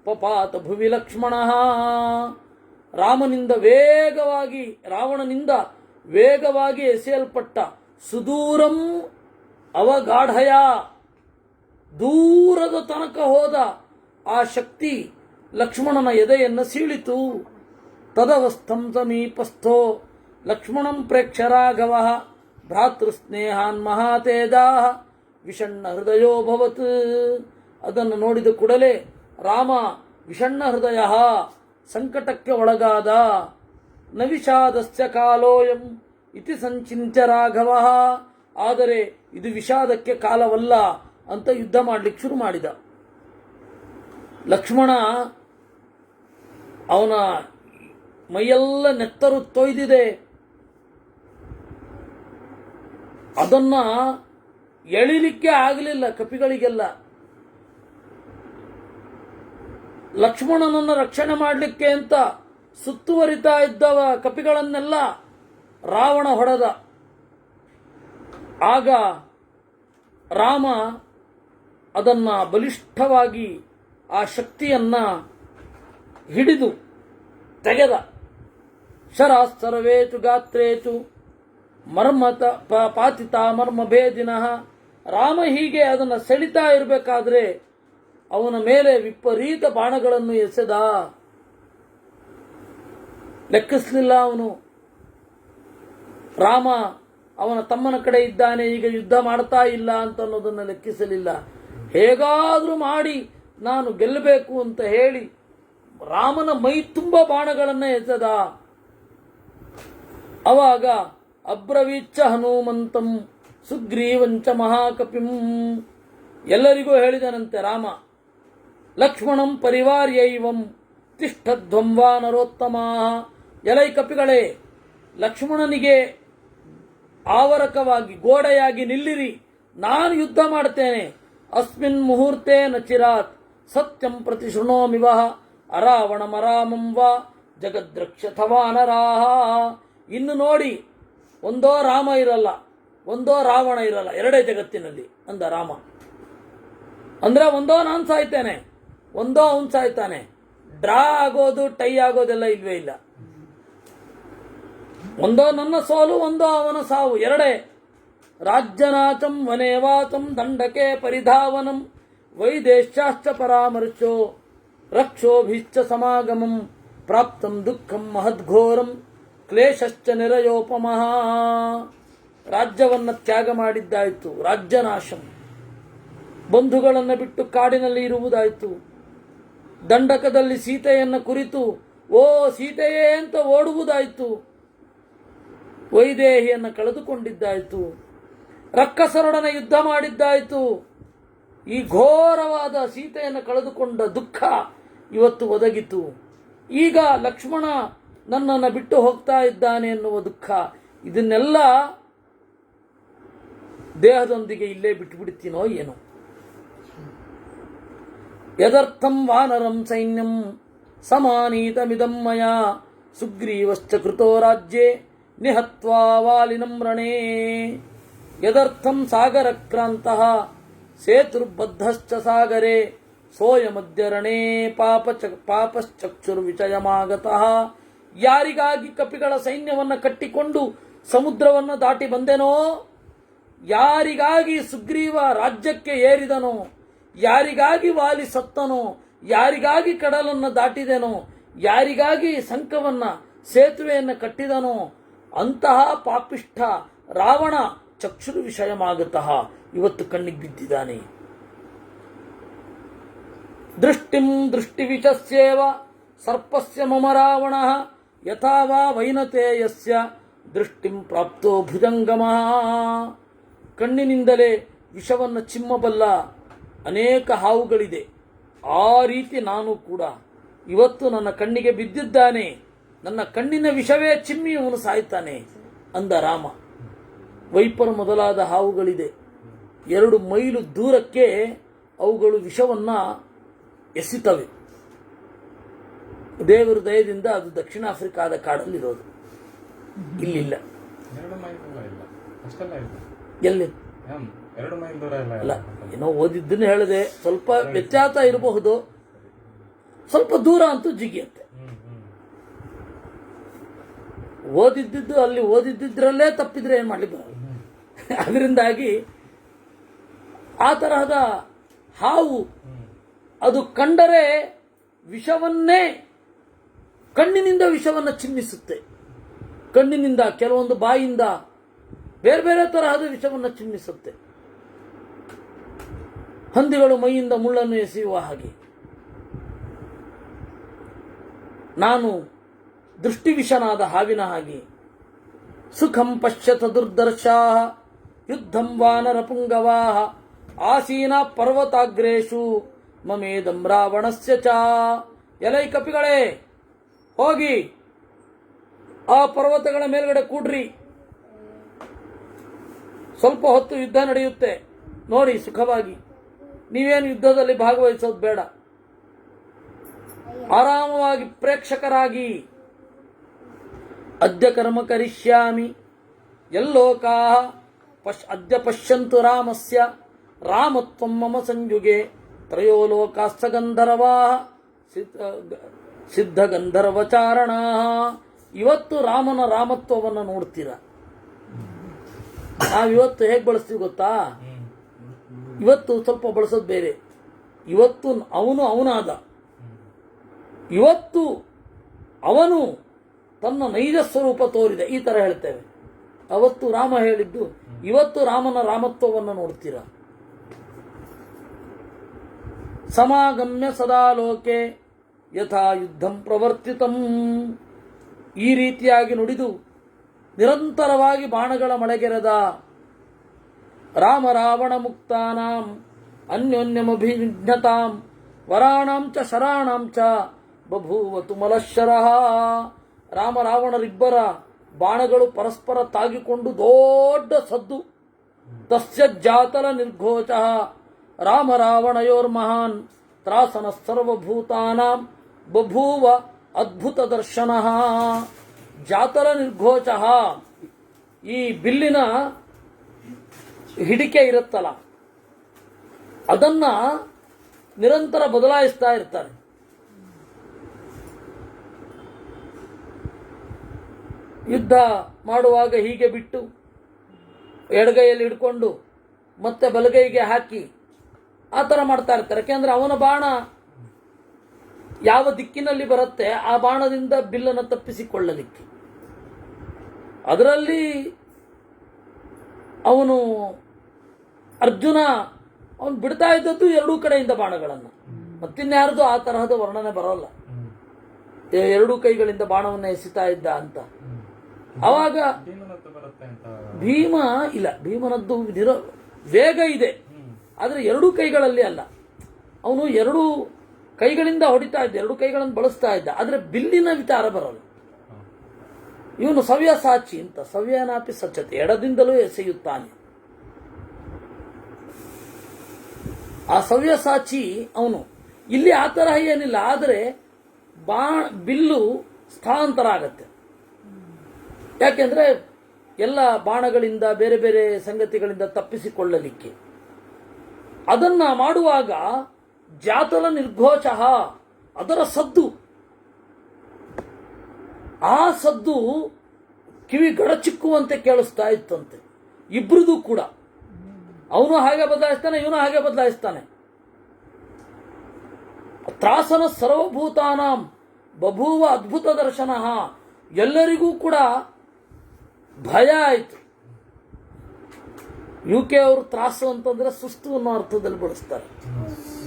ಪಪಾತ ಭುವಿ ಲಕ್ಷ್ಮಣ. ರಾಮನಿಂದ ವೇಗವಾಗಿ ಎಸೆಯಲ್ಪಟ್ಟ ಸುದೂರಂ ಅವಗಾಢಯ, ದೂರದ ತನಕ ಹೋದ ಆ ಶಕ್ತಿ ಲಕ್ಷ್ಮಣನ ಎದೆಯನ್ನು ಸೀಳಿತು. ತದವಸ್ಥಂ ಸಮೀಪಸ್ಥೋ ಲಕ್ಷ್ಮಣಂ ಪ್ರೇಕ್ಷ ರಾಘವ ಭ್ರಾತೃಸ್ನೇಹಾನ್ ಮಹಾತೇಜಾ ವಿಷಣ್ಣ ಹೃದಯೋಭವತ್. ಅದನ್ನು ನೋಡಿದ ಕೂಡಲೇ ರಾಮ ವಿಷಣ್ಣ ಹೃದಯ, ಸಂಕಟಕ್ಕೆ ಒಳಗಾದ. ನ ವಿಷಾದಸ್ಯ ಕಾಲೋಯಂ ಇತಿ ಸಂಚಿಂತ್ಯ ರಾಘವ. ಆದರೆ ಇದು ವಿಷಾದಕ್ಕೆ ಕಾಲವಲ್ಲ ಅಂತ ಯುದ್ಧ ಮಾಡಲಿಕ್ಕೆ ಶುರು ಮಾಡಿದ. ಲಕ್ಷ್ಮಣ ಅವನ ಮೈಯೆಲ್ಲ ನೆತ್ತರು ತೊಯ್ದಿದೆ. ಅದನ್ನ ಎಳಿಲಿಕ್ಕೆ ಆಗಲಿಲ್ಲ ಕಪಿಗಳಿಗೆಲ್ಲ. ಲಕ್ಷ್ಮಣನನ್ನು ರಕ್ಷಣೆ ಮಾಡಲಿಕ್ಕೆ ಅಂತ ಸುತ್ತುವರಿತಾ ಇದ್ದವ ಕಪಿಗಳನ್ನೆಲ್ಲ ರಾವಣ ಹೊಡೆದ. ಆಗ ರಾಮ ಅದನ್ನ ಬಲಿಷ್ಠವಾಗಿ ಆ ಶಕ್ತಿಯನ್ನ ಹಿಡಿದು ತೆಗೆದ. ಶರಾಸ್ತರವೇತು ಗಾತ್ರೇತು ಮರ್ಮತ ಪಾತಿತ ಮರ್ಮಭೇದಿನಃ. ರಾಮ ಹೀಗೆ ಅದನ್ನು ಸೆಳಿತಾ ಇರಬೇಕಾದ್ರೆ ಅವನ ಮೇಲೆ ವಿಪರೀತ ಬಾಣಗಳನ್ನು ಎಸೆದ. ಲೆಕ್ಕಿಸಲಿಲ್ಲ ಅವನು. ರಾಮ ಅವನ ತಮ್ಮನ ಕಡೆ ಇದ್ದಾನೆ, ಈಗ ಯುದ್ಧ ಮಾಡ್ತಾ ಇಲ್ಲ ಅಂತ ಅನ್ನೋದನ್ನು ಲೆಕ್ಕಿಸಲಿಲ್ಲ. ಹೇಗಾದ್ರೂ ಮಾಡಿ ನಾನು ಗೆಲ್ಲಬೇಕು ಅಂತ ಹೇಳಿ ರಾಮನ ಮೈ ತುಂಬ ಬಾಣಗಳನ್ನು ಎಸೆದ. ಅವಾಗ ಅಬ್ರವೀಚ್ಚ ಹನುಮಂತಂ ಸುಗ್ರೀವಂಚ ಮಹಾಕಪಿಂ. ಎಲ್ಲರಿಗೂ ಹೇಳಿದನಂತೆ ರಾಮ, ಲಕ್ಷ್ಮಣಂ ಪರಿವಾರ್ಯೈವಂ ತಿಷ್ಠಧ್ವಂ ವಾನರೋತ್ತಮ. ಎಲೈ ಕಪಿಗಳೇ, ಲಕ್ಷ್ಮಣನಿಗೆ ಆವರಕವಾಗಿ ಗೋಡೆಯಾಗಿ ನಿಲ್ಲಿರಿ, ನಾನು ಯುದ್ಧ ಮಾಡ್ತೇನೆ. ಅಸ್ಮಿನ್ ಮುಹೂರ್ತೆ ನ ಚಿರಾತ್ ಸತ್ಯಂ ಪ್ರತಿ ಶೃಣೋಮಿವ ಅರಾವಣಮರಾಮಂ ವಾ ಜಗದ್ರಕ್ಷಥವಾನರಾಹ. ಇನ್ನು ನೋಡಿ, ಒಂದೋ ರಾಮ ಇರಲ್ಲ, ಒಂದೋ ರಾವಣ ಇರಲ್ಲ, ಎರಡೇ ಜಗತ್ತಿನಲ್ಲಿ ಅಂದ ರಾಮ. ಅಂದ್ರೆ ಒಂದೋ ನಾನು ಸಾಯ್ತೇನೆ, ಒಂದೋ ಅವನು ಸಾಯ್ತಾನೆ. ಡ್ರಾ ಆಗೋದು ಟೈ ಆಗೋದೆಲ್ಲ ಇಲ್ವೇ ಇಲ್ಲ. ಒಂದೋ ನನ್ನ ಸೋಲು, ಒಂದೋ ಅವನ ಸಾವು, ಎರಡೇ. ರಾಜ್ಯನಾಚಂ ವನೇವಾಚಂ ದಂಡಕೆ ಪರಿಧಾವನಂ ವೈದೇಶ್ಚಾಶ್ಚ ಪರಾಮರ್ಶೋ ರಕ್ಷೋಭಿಶ್ಚ ಸಮಾಗಮಂ ಪ್ರಾಪ್ತಂ ದುಃಖಂ ಮಹದ್ಘೋರಂ ಕ್ಲೇಶಶ್ಚ ನಿರಯೋಪಮಃ. ರಾಜ್ಯವನ್ನ ತ್ಯಾಗ ಮಾಡಿದ್ದಾಯಿತು, ರಾಜ್ಯನಾಶಂ. ಬಂಧುಗಳನ್ನು ಬಿಟ್ಟು ಕಾಡಿನಲ್ಲಿ ಇರುವುದಾಯಿತು. ದಂಡಕದಲ್ಲಿ ಸೀತೆಯನ್ನು ಕುರಿತು ಓ ಸೀತೆಯೇ ಅಂತ ಓಡುವುದಾಯಿತು. ವೈದೇಹಿಯನ್ನು ಕಳೆದುಕೊಂಡಿದ್ದಾಯಿತು. ರಕ್ಕಸರೊಡನೆ ಯುದ್ಧ ಮಾಡಿದ್ದಾಯಿತು. ಈ ಘೋರವಾದ ಸೀತೆಯನ್ನು ಕಳೆದುಕೊಂಡ ದುಃಖ ಇವತ್ತು ಒದಗಿತು. ಈಗ ಲಕ್ಷ್ಮಣ ನನ್ನನ್ನು ಬಿಟ್ಟು ಹೋಗ್ತಾ ಇದ್ದಾನೆ ಎನ್ನುವ ದುಃಖ. ಇದನ್ನೆಲ್ಲ ದೇಹದೊಂದಿಗೆ ಇಲ್ಲೇ ಬಿಟ್ಟು ಬಿಡ್ತೀನೋ ಏನೋ. ಯದರ್ಥಂ ವಾನರಂ ಸೈನ್ಯಂ ಸಮಾನೀತಮಿದಂ ಮಯಾ ಸುಗ್ರೀವಶ್ಚ ಕೃತೋ ರಾಜ್ಯೆ ನಿಹತ್ವಾ ವಾಲಿನಂ ರಣೇ. ಯದರ್ಥಂ ಸಾಗರಕ್ರಾಂತಃ ಸೇತುರ್ಬದ್ಧಶ್ಚ ಸಾಗರೆ ಸೋಯಮದ್ಯ ರಣೇ ಪಾಪಶ್ಚಕ್ಷುರ್ವಿಚಯಮಾಗತಃ. ಯಾರಿಗಾಗಿ ಕಪಿಗಳ ಸೈನ್ಯವನ್ನು ಕಟ್ಟಿಕೊಂಡು ಸಮುದ್ರವನ್ನು ದಾಟಿ ಬಂದೆನೋ, ಯಾರಿಗಾಗಿ ಸುಗ್ರೀವ ರಾಜ್ಯಕ್ಕೆ ಏರಿದನೋ, ಯಾರಿಗಾಗಿ ವಾಲಿ ಸತ್ತನೋ, ಯಾರಿಗಾಗಿ ಕಡಲನ್ನು ದಾಟಿದೆನೋ, ಯಾರಿಗಾಗಿ ಸಂಕವನ್ನ ಸೇತುವೆಯನ್ನು ಕಟ್ಟಿದನೋ, ಅಂತಹ ಪಾಪಿಷ್ಠ ರಾವಣ ಚಕ್ಷುರು ವಿಷಯಮಾಗುತ್ತಃ ಇವತ್ತು ಕಣ್ಣಿಗೆ ಬಿದ್ದಿದ್ದಾನೆ. ದೃಷ್ಟಿಂ ದೃಷ್ಟಿವಿಚಸ್ಯೇವ ಸರ್ಪಸ್ಯ ಮಮ ರಾವಣ ಯಥಾ ವಾ ವೈನತೇಯಸ್ಯ ದೃಷ್ಟಿಂ ಪ್ರಾಪ್ತೋ ಭುಜಂಗಮಃ. ಕಣ್ಣಿನಿಂದಲೇ ವಿಷವನ್ನು ಚಿಮ್ಮಬಲ್ಲ ಅನೇಕ ಹಾವುಗಳಿದೆ. ಆ ರೀತಿ ನಾನು ಕೂಡ ಇವತ್ತು ನನ್ನ ಕಣ್ಣಿಗೆ ಬಿದ್ದಿದ್ದಾನೆ. ನನ್ನ ಕಣ್ಣಿನ ವಿಷವೇ ಚಿಮ್ಮಿ ಅವನು ಸಾಯ್ತಾನೆ ಅಂದ ರಾಮ. ವೈಪರ್ ಮೊದಲಾದ ಹಾವುಗಳಿದೆ. 2 ಮೈಲು ದೂರಕ್ಕೆ ಅವುಗಳು ವಿಷವನ್ನ ಎಸಿತವೆ. ದೇವರ ದಯದಿಂದ ಅದು ದಕ್ಷಿಣ ಆಫ್ರಿಕಾದ ಕಾಡಲ್ಲಿರೋದು, ಇಲ್ಲಿಲ್ಲ. ಎಲ್ಲಿ ಅಲ್ಲ, ಏನೋ ಓದಿದ್ದನ್ನು ಹೇಳಿದೆ. ಸ್ವಲ್ಪ ವ್ಯತ್ಯಾಸ ಇರಬಹುದು, ಸ್ವಲ್ಪ ದೂರ ಅಂತೂ ಜಿಗಿಯತ್ತೆ. ಓದಿದ್ದು ಅಲ್ಲಿ ಓದಿದ್ರಲ್ಲೇ ತಪ್ಪಿದ್ರೆ ಏನ್ ಮಾಡ್ಲಿಕ್ಕೆ ಬರಲ್ಲ. ಅದರಿಂದಾಗಿ ಆ ತರಹದ ಹಾವು ಅದು ಕಂಡರೆ ವಿಷವನ್ನೇ, ಕಣ್ಣಿನಿಂದ ವಿಷವನ್ನು ಚಿಮ್ಮಿಸುತ್ತೆ. ಕಣ್ಣಿನಿಂದ, ಕೆಲವೊಂದು ಬಾಯಿಂದ ಬೇರೆ ಬೇರೆ ತರಹದ ವಿಷವನ್ನು ಚಿಮ್ಮಿಸುತ್ತೆ. ಹಂದಿಗಳು ಮೈಯಿಂದ ಮುಳ್ಳನ್ನು ಎಸೆಯುವ ಹಾಗೆ ನಾನು ದೃಷ್ಟಿವಿಷನಾದ ಹಾವಿನ ಹಾಗೆ. ಸುಖಂ ಪಶ್ಯತ ದುರ್ದರ್ಶಾ ಯುದ್ಧಂ ವಾನರ ಪುಂಗವಾ ಆಸೀನ ಪರ್ವತಾಗ್ರೇಶು ಮಮೇದಂ ರಾವಣಸ್ಯ ಚ. ಎಲೈ ಕಪಿಗಳೇ, ಹೋಗಿ ಆ ಪರ್ವತಗಳ ಮೇಲ್ಗಡೆ ಕೂಡ್ರಿ. ಸ್ವಲ್ಪ ಹೊತ್ತು ಯುದ್ಧ ನಡೆಯುತ್ತೆ ನೋಡಿ ಸುಖವಾಗಿ. ನೀವೇನು ಯುದ್ಧದಲ್ಲಿ ಭಾಗವಹಿಸೋದು ಬೇಡ. ಆರಾಮವಾಗಿ ಪ್ರೇಕ್ಷಕರಾಗಿ ಅದ್ಯ ಕರ್ಮ ಕರಿಷ್ಯಾಮಿ ಯಲ್ಲೋಕಾ ಅದ್ಯ ಪಶ್ಯಂತು ರಾಮಸ್ಯ ರಾಮತ್ವಂ ಮಮ ಸಂಯುಗೆ ತ್ರಯೋ ಲೋಕಾಶ್ಚ ಗಂಧರ್ವಾ ಸಿದ್ಧ ಗಂಧರ್ವಚಾರಣ. ಇವತ್ತು ರಾಮನ ರಾಮತ್ವವನ್ನು ನೋಡ್ತೀರಾ. ನಾವಿವತ್ತು ಹೇಗೆ ಬಳಸ್ತೀವಿ ಗೊತ್ತಾ? ಇವತ್ತು ಸ್ವಲ್ಪ ಬಳಸೋದು ಬೇರೆ. ಇವತ್ತು ಅವನಾದ, ಇವತ್ತು ಅವನು ತನ್ನ ನೈಜ ಸ್ವರೂಪ ತೋರಿದ, ಈ ತರ ಹೇಳ್ತೇವೆ. ಅವತ್ತು ರಾಮ ಹೇಳಿದ್ದು, ಇವತ್ತು ರಾಮನ ರಾಮತ್ವವನ್ನು ನೋಡ್ತೀರಾ. ಸಮಾಗಮ್ಯ ಸದಾ ಲೋಕೆ ಯಥಾ ಯುದ್ಧಂ ಪ್ರವರ್ತಿತಂ. ಈ ರೀತಿಯಾಗಿ ನುಡಿದು ನಿರಂತರವಾಗಿ ಬಾಣಗಳ ಮಳೆಗೆರೆದ ರಾಮ ರಾವಣ ಮುಕ್ತಾನಾಂ ಅನ್ಯೋನ್ಯಮಭಿಜ್ಞತಾಂ ವರಾಣಾಂ ಚ ಶರಾಣಾಂ ಚ ಬಭೂವ ತುಮಲಶರಃ. ರಾಮ ರಾವಣರಿಬ್ಬರ ಬಾಣಗಳು ಪರಸ್ಪರ ತಾಗಿಕೊಂಡು ದೊಡ್ಡ ಸದ್ದು. ತಸ್ಯ ಜಾತಲ ನಿರ್ಘೋಷಃ ರಾಮ ರಾವಣಯೋರ್ಮಹಾನ್ ತ್ರಾಸನ ಸರ್ವಭೂತಾನಾಂ ಬಭೂವ ಅದ್ಭುತ ದರ್ಶನಃ. ಜಾತಲ ನಿರ್ಘೋಷಃ, ಈ ಬಿಲ್ಲಿನ ಹಿಡಿಕೆ ಇರುತ್ತಲ್ಲ, ಅದನ್ನ ನಿರಂತರ ಬದಲಾಯಿಸ್ತಾ ಇರ್ತಾರೆ. ಯುದ್ಧ ಮಾಡುವಾಗ ಹೀಗೆ ಬಿಟ್ಟು ಎಡಗೈಯಲ್ಲಿ ಹಿಡ್ಕೊಂಡು ಮತ್ತೆ ಬಲಗೈಗೆ ಹಾಕಿ ಆ ಥರ ಮಾಡ್ತಾ ಇರ್ತಾರೆ. ಯಾಕೆಂದ್ರೆ ಅವನ ಬಾಣ ಯಾವ ದಿಕ್ಕಿನಲ್ಲಿ ಬರುತ್ತೆ ಆ ಬಾಣದಿಂದ ಬಿಲ್ಲನ್ನು ತಪ್ಪಿಸಿಕೊಳ್ಳಲಿಕ್ಕೆ. ಅದರಲ್ಲಿ ಅರ್ಜುನ ಅವನು ಬಿಡ್ತಾ ಇದ್ದದ್ದು ಎರಡೂ ಕಡೆಯಿಂದ ಬಾಣಗಳನ್ನು. ಮತ್ತಿನ್ಯಾರ್ದು ಆ ತರಹದ ವರ್ಣನೆ ಬರೋಲ್ಲ. ಎರಡೂ ಕೈಗಳಿಂದ ಬಾಣವನ್ನು ಎಸಿತಾ ಇದ್ದ ಅಂತ. ಅವಾಗ ಭೀಮ ಇಲ್ಲ, ಭೀಮನದ್ದು ವೇಗ ಇದೆ, ಆದರೆ ಎರಡೂ ಕೈಗಳಲ್ಲಿ ಅಲ್ಲ. ಅವನು ಎರಡೂ ಕೈಗಳಿಂದ ಹೊಡಿತಾ ಇದ್ದ, ಎರಡು ಕೈಗಳನ್ನು ಬಳಸ್ತಾ ಇದ್ದ, ಆದರೆ ಬಿಲ್ಲಿನ ವಿಚಾರ ಬರಲ್ಲ. ಇವನು ಸವ್ಯಸಾಚಿ ಅಂತ, ಸವ್ಯನಾಪಿ ಸಚ್ಚತೆ, ಎಡದಿಂದಲೂ ಎಸೆಯುತ್ತಾನೆ. ಆ ಸವ್ಯಸಾಚಿ ಅವನು. ಇಲ್ಲಿ ಆ ತರಹ ಏನಿಲ್ಲ, ಆದರೆ ಬಿಲ್ಲು ಸ್ಥಳಾಂತರ ಆಗತ್ತೆ. ಯಾಕೆಂದ್ರೆ ಎಲ್ಲ ಬಾಣಗಳಿಂದ ಬೇರೆ ಬೇರೆ ಸಂಗತಿಗಳಿಂದ ತಪ್ಪಿಸಿಕೊಳ್ಳಲಿಕ್ಕೆ. ಅದನ್ನ ಮಾಡುವಾಗ ಜಾತಲ ನಿರ್ಘೋಷಃ, ಅದರ ಸದ್ದು, ಆ ಸದ್ದು ಕಿವಿ ಗಡಚಿಕ್ಕುವಂತೆ ಕೇಳಿಸ್ತಾ ಇತ್ತಂತೆ ಇಬ್ರದು ಕೂಡ. ಅವನು ಹಾಗೆ ಬದಲಾಯಿಸ್ತಾನೆ, ಇವನು ಹಾಗೆ ಬದಲಾಯಿಸ್ತಾನೆ. ತ್ರಾಸನ ಸರ್ವಭೂತಾನಾಂ ಬಭೂವ ಅದ್ಭುತ ದರ್ಶನ. ಎಲ್ಲರಿಗೂ ಕೂಡ ಭಯ ಆಯಿತು. UK ಅವರು ತ್ರಾಸು ಅಂತಂದ್ರೆ ಸುಸ್ತು ಅನ್ನೋ ಅರ್ಥದಲ್ಲಿ ಬಳಸ್ತಾರೆ,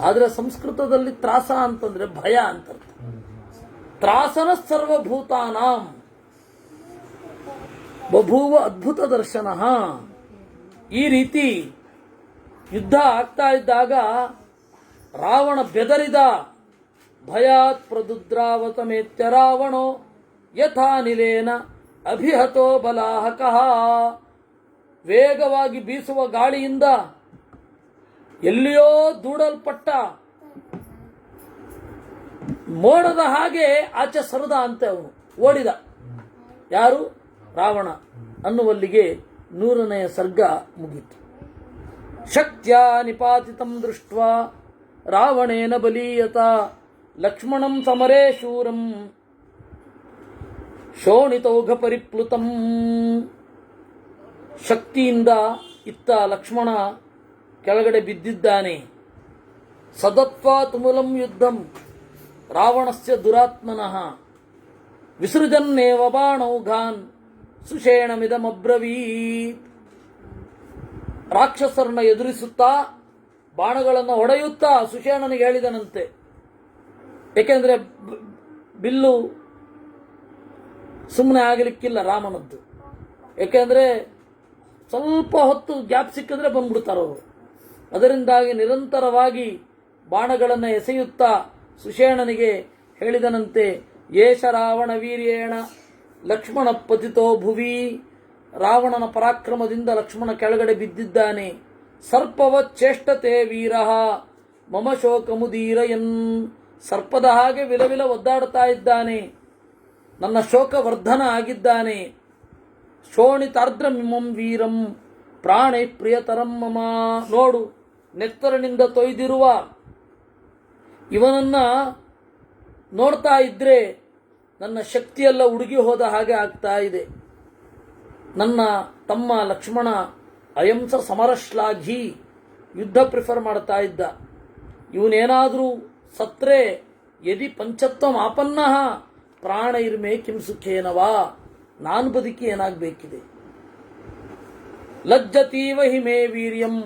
ಆದ್ರೆ ಸಂಸ್ಕೃತದಲ್ಲಿ ತ್ರಾಸ ಅಂತಂದ್ರೆ ಭಯ ಅಂತ ಅರ್ಥ. ತ್ರಾಸನ ಸರ್ವಭೂತಾನಾಂ ಬಭೂವ ಅದ್ಭುತ ದರ್ಶನ. ಈ ರೀತಿ ಯುದ್ಧ ಆಗ್ತಾ ಇದ್ದಾಗ ರಾವಣ ಬೆದರಿದ. ಭಯಾತ್ ಪ್ರದುದ್ರಾವತಮೇತ್ಯ ರಾವಣೋ ಯಥಾ ನಿಲೇನ ಅಭಿಹತೋ ಬಲಾಹಕಃ. ವೇಗವಾಗಿ ಬೀಸುವ ಗಾಳಿಯಿಂದ ಎಲ್ಲಿಯೋ ದೂಡಲ್ಪಟ್ಟ ಮೋಡದ ಹಾಗೆ ಆಚೆ ಸರದ ಅಂತೆ ಅವನು ಓಡಿದ. ಯಾರು? ರಾವಣ. ಅನ್ನುವಲ್ಲಿಗೆ 100ನೆಯ ಸರ್ಗ ಮುಗೀತು. ಶಕ್ತ್ಯಾ ನಿಪಾತಿತಂ ದೃಷ್ಟ್ವಾ ರಾವಣೇನ ಬಲೀಯತ ಲಕ್ಷ್ಮಣಂ ಸಮರೇ ಶೂರಂ ಶೋಣಿತೌಘ ಪರಿಪ್ಲುತಂ. ಶಕ್ತಿಯಿಂದ ಇತ್ತ ಲಕ್ಷ್ಮಣ ಕೆಳಗಡೆ ಬಿದ್ದಿದ್ದಾನೆ. ಸದತ್ವಾ ತುಮುಲಂ ಯುದ್ಧಂ ರಾವಣಸ್ಯ ದುರಾತ್ಮನಃ ವಿಸೃಜನ್ನೇವ ಬಾಣೌಘಾನ್ ಸುಷೇಣಮಿದಮಬ್ರವೀತ್. ರಾಕ್ಷಸರನ್ನ ಎದುರಿಸುತ್ತಾ ಬಾಣಗಳನ್ನು ಹೊಡೆಯುತ್ತಾ ಸುಷೇಣನಿಗೆ ಹೇಳಿದನಂತೆ. ಏಕೆಂದ್ರೆ ಬಿಲ್ಲು ಸುಮ್ಮನೆ ಆಗಲಿಕ್ಕಿಲ್ಲ ರಾಮನದ್ದು. ಏಕೆಂದ್ರೆ ಸ್ವಲ್ಪ ಹೊತ್ತು ಗ್ಯಾಪ್ ಸಿಕ್ಕಿದ್ರೆ ಬಂದ್ಬಿಡ್ತಾರವರು. ಅದರಿಂದಾಗಿ ನಿರಂತರವಾಗಿ ಬಾಣಗಳನ್ನು ಎಸೆಯುತ್ತಾ ಸುಷೇಣನಿಗೆ ಹೇಳಿದನಂತೆ, ಏಷ ರಾವಣ ವೀರ್ಯೇಣ ಲಕ್ಷ್ಮಣ ಪತಿತೋ ಭುವಿ. ರಾವಣನ ಪರಾಕ್ರಮದಿಂದ ಲಕ್ಷ್ಮಣ ಕೆಳಗಡೆ ಬಿದ್ದಿದ್ದಾನೆ. ಸರ್ಪವಚ್ಚೇಷ್ಟತೆ ವೀರಃ ಮಮ ಶೋಕ ಮುದೀರಯನ್. ಸರ್ಪದ ಹಾಗೆ ವಿಲವಿಲ ಒದ್ದಾಡ್ತಾ ಇದ್ದಾನೆ. ನನ್ನ ಶೋಕವರ್ಧನ ಆಗಿದ್ದಾನೆ. ಶೋಣಿತಾರ್ದ್ರಮಿಮಂ ವೀರಂ ಪ್ರಾಣೈ ಪ್ರಿಯತರಂ ಮಮ. ನೋಡು, ನೆತ್ತರನಿಂದ ತೊಯ್ದಿರುವ ಇವನನ್ನ ನೋಡ್ತಾ ಇದ್ರೆ ನನ್ನ ಶಕ್ತಿಯೆಲ್ಲ ಉಡುಗಿ ಹೋದ ಹಾಗೆ ಆಗ್ತಾ ಇದೆ. ನನ್ನ ತಮ್ಮ ಲಕ್ಷ್ಮಣ ಅಯಂಸ ಸಮರಶ್ಲಾಘಿ, ಯುದ್ಧ ಪ್ರಿಫರ್ ಮಾಡ್ತಾ ಇದ್ದ. ಇವನೇನಾದರೂ ಸತ್ರೆ ಯದಿ ಪಂಚತ್ವಂ ಆಪನ್ನ ಪ್ರಾಣ ಇರ್ಮೇ ಕಿಂ ಸುಖೇನವಾ, ನಾನು ಬದುಕಿ ಏನಾಗಬೇಕಿದೆ. ಲಜ್ಜತೀವ ಹಿಮೇ ವೀರ್ಯಂ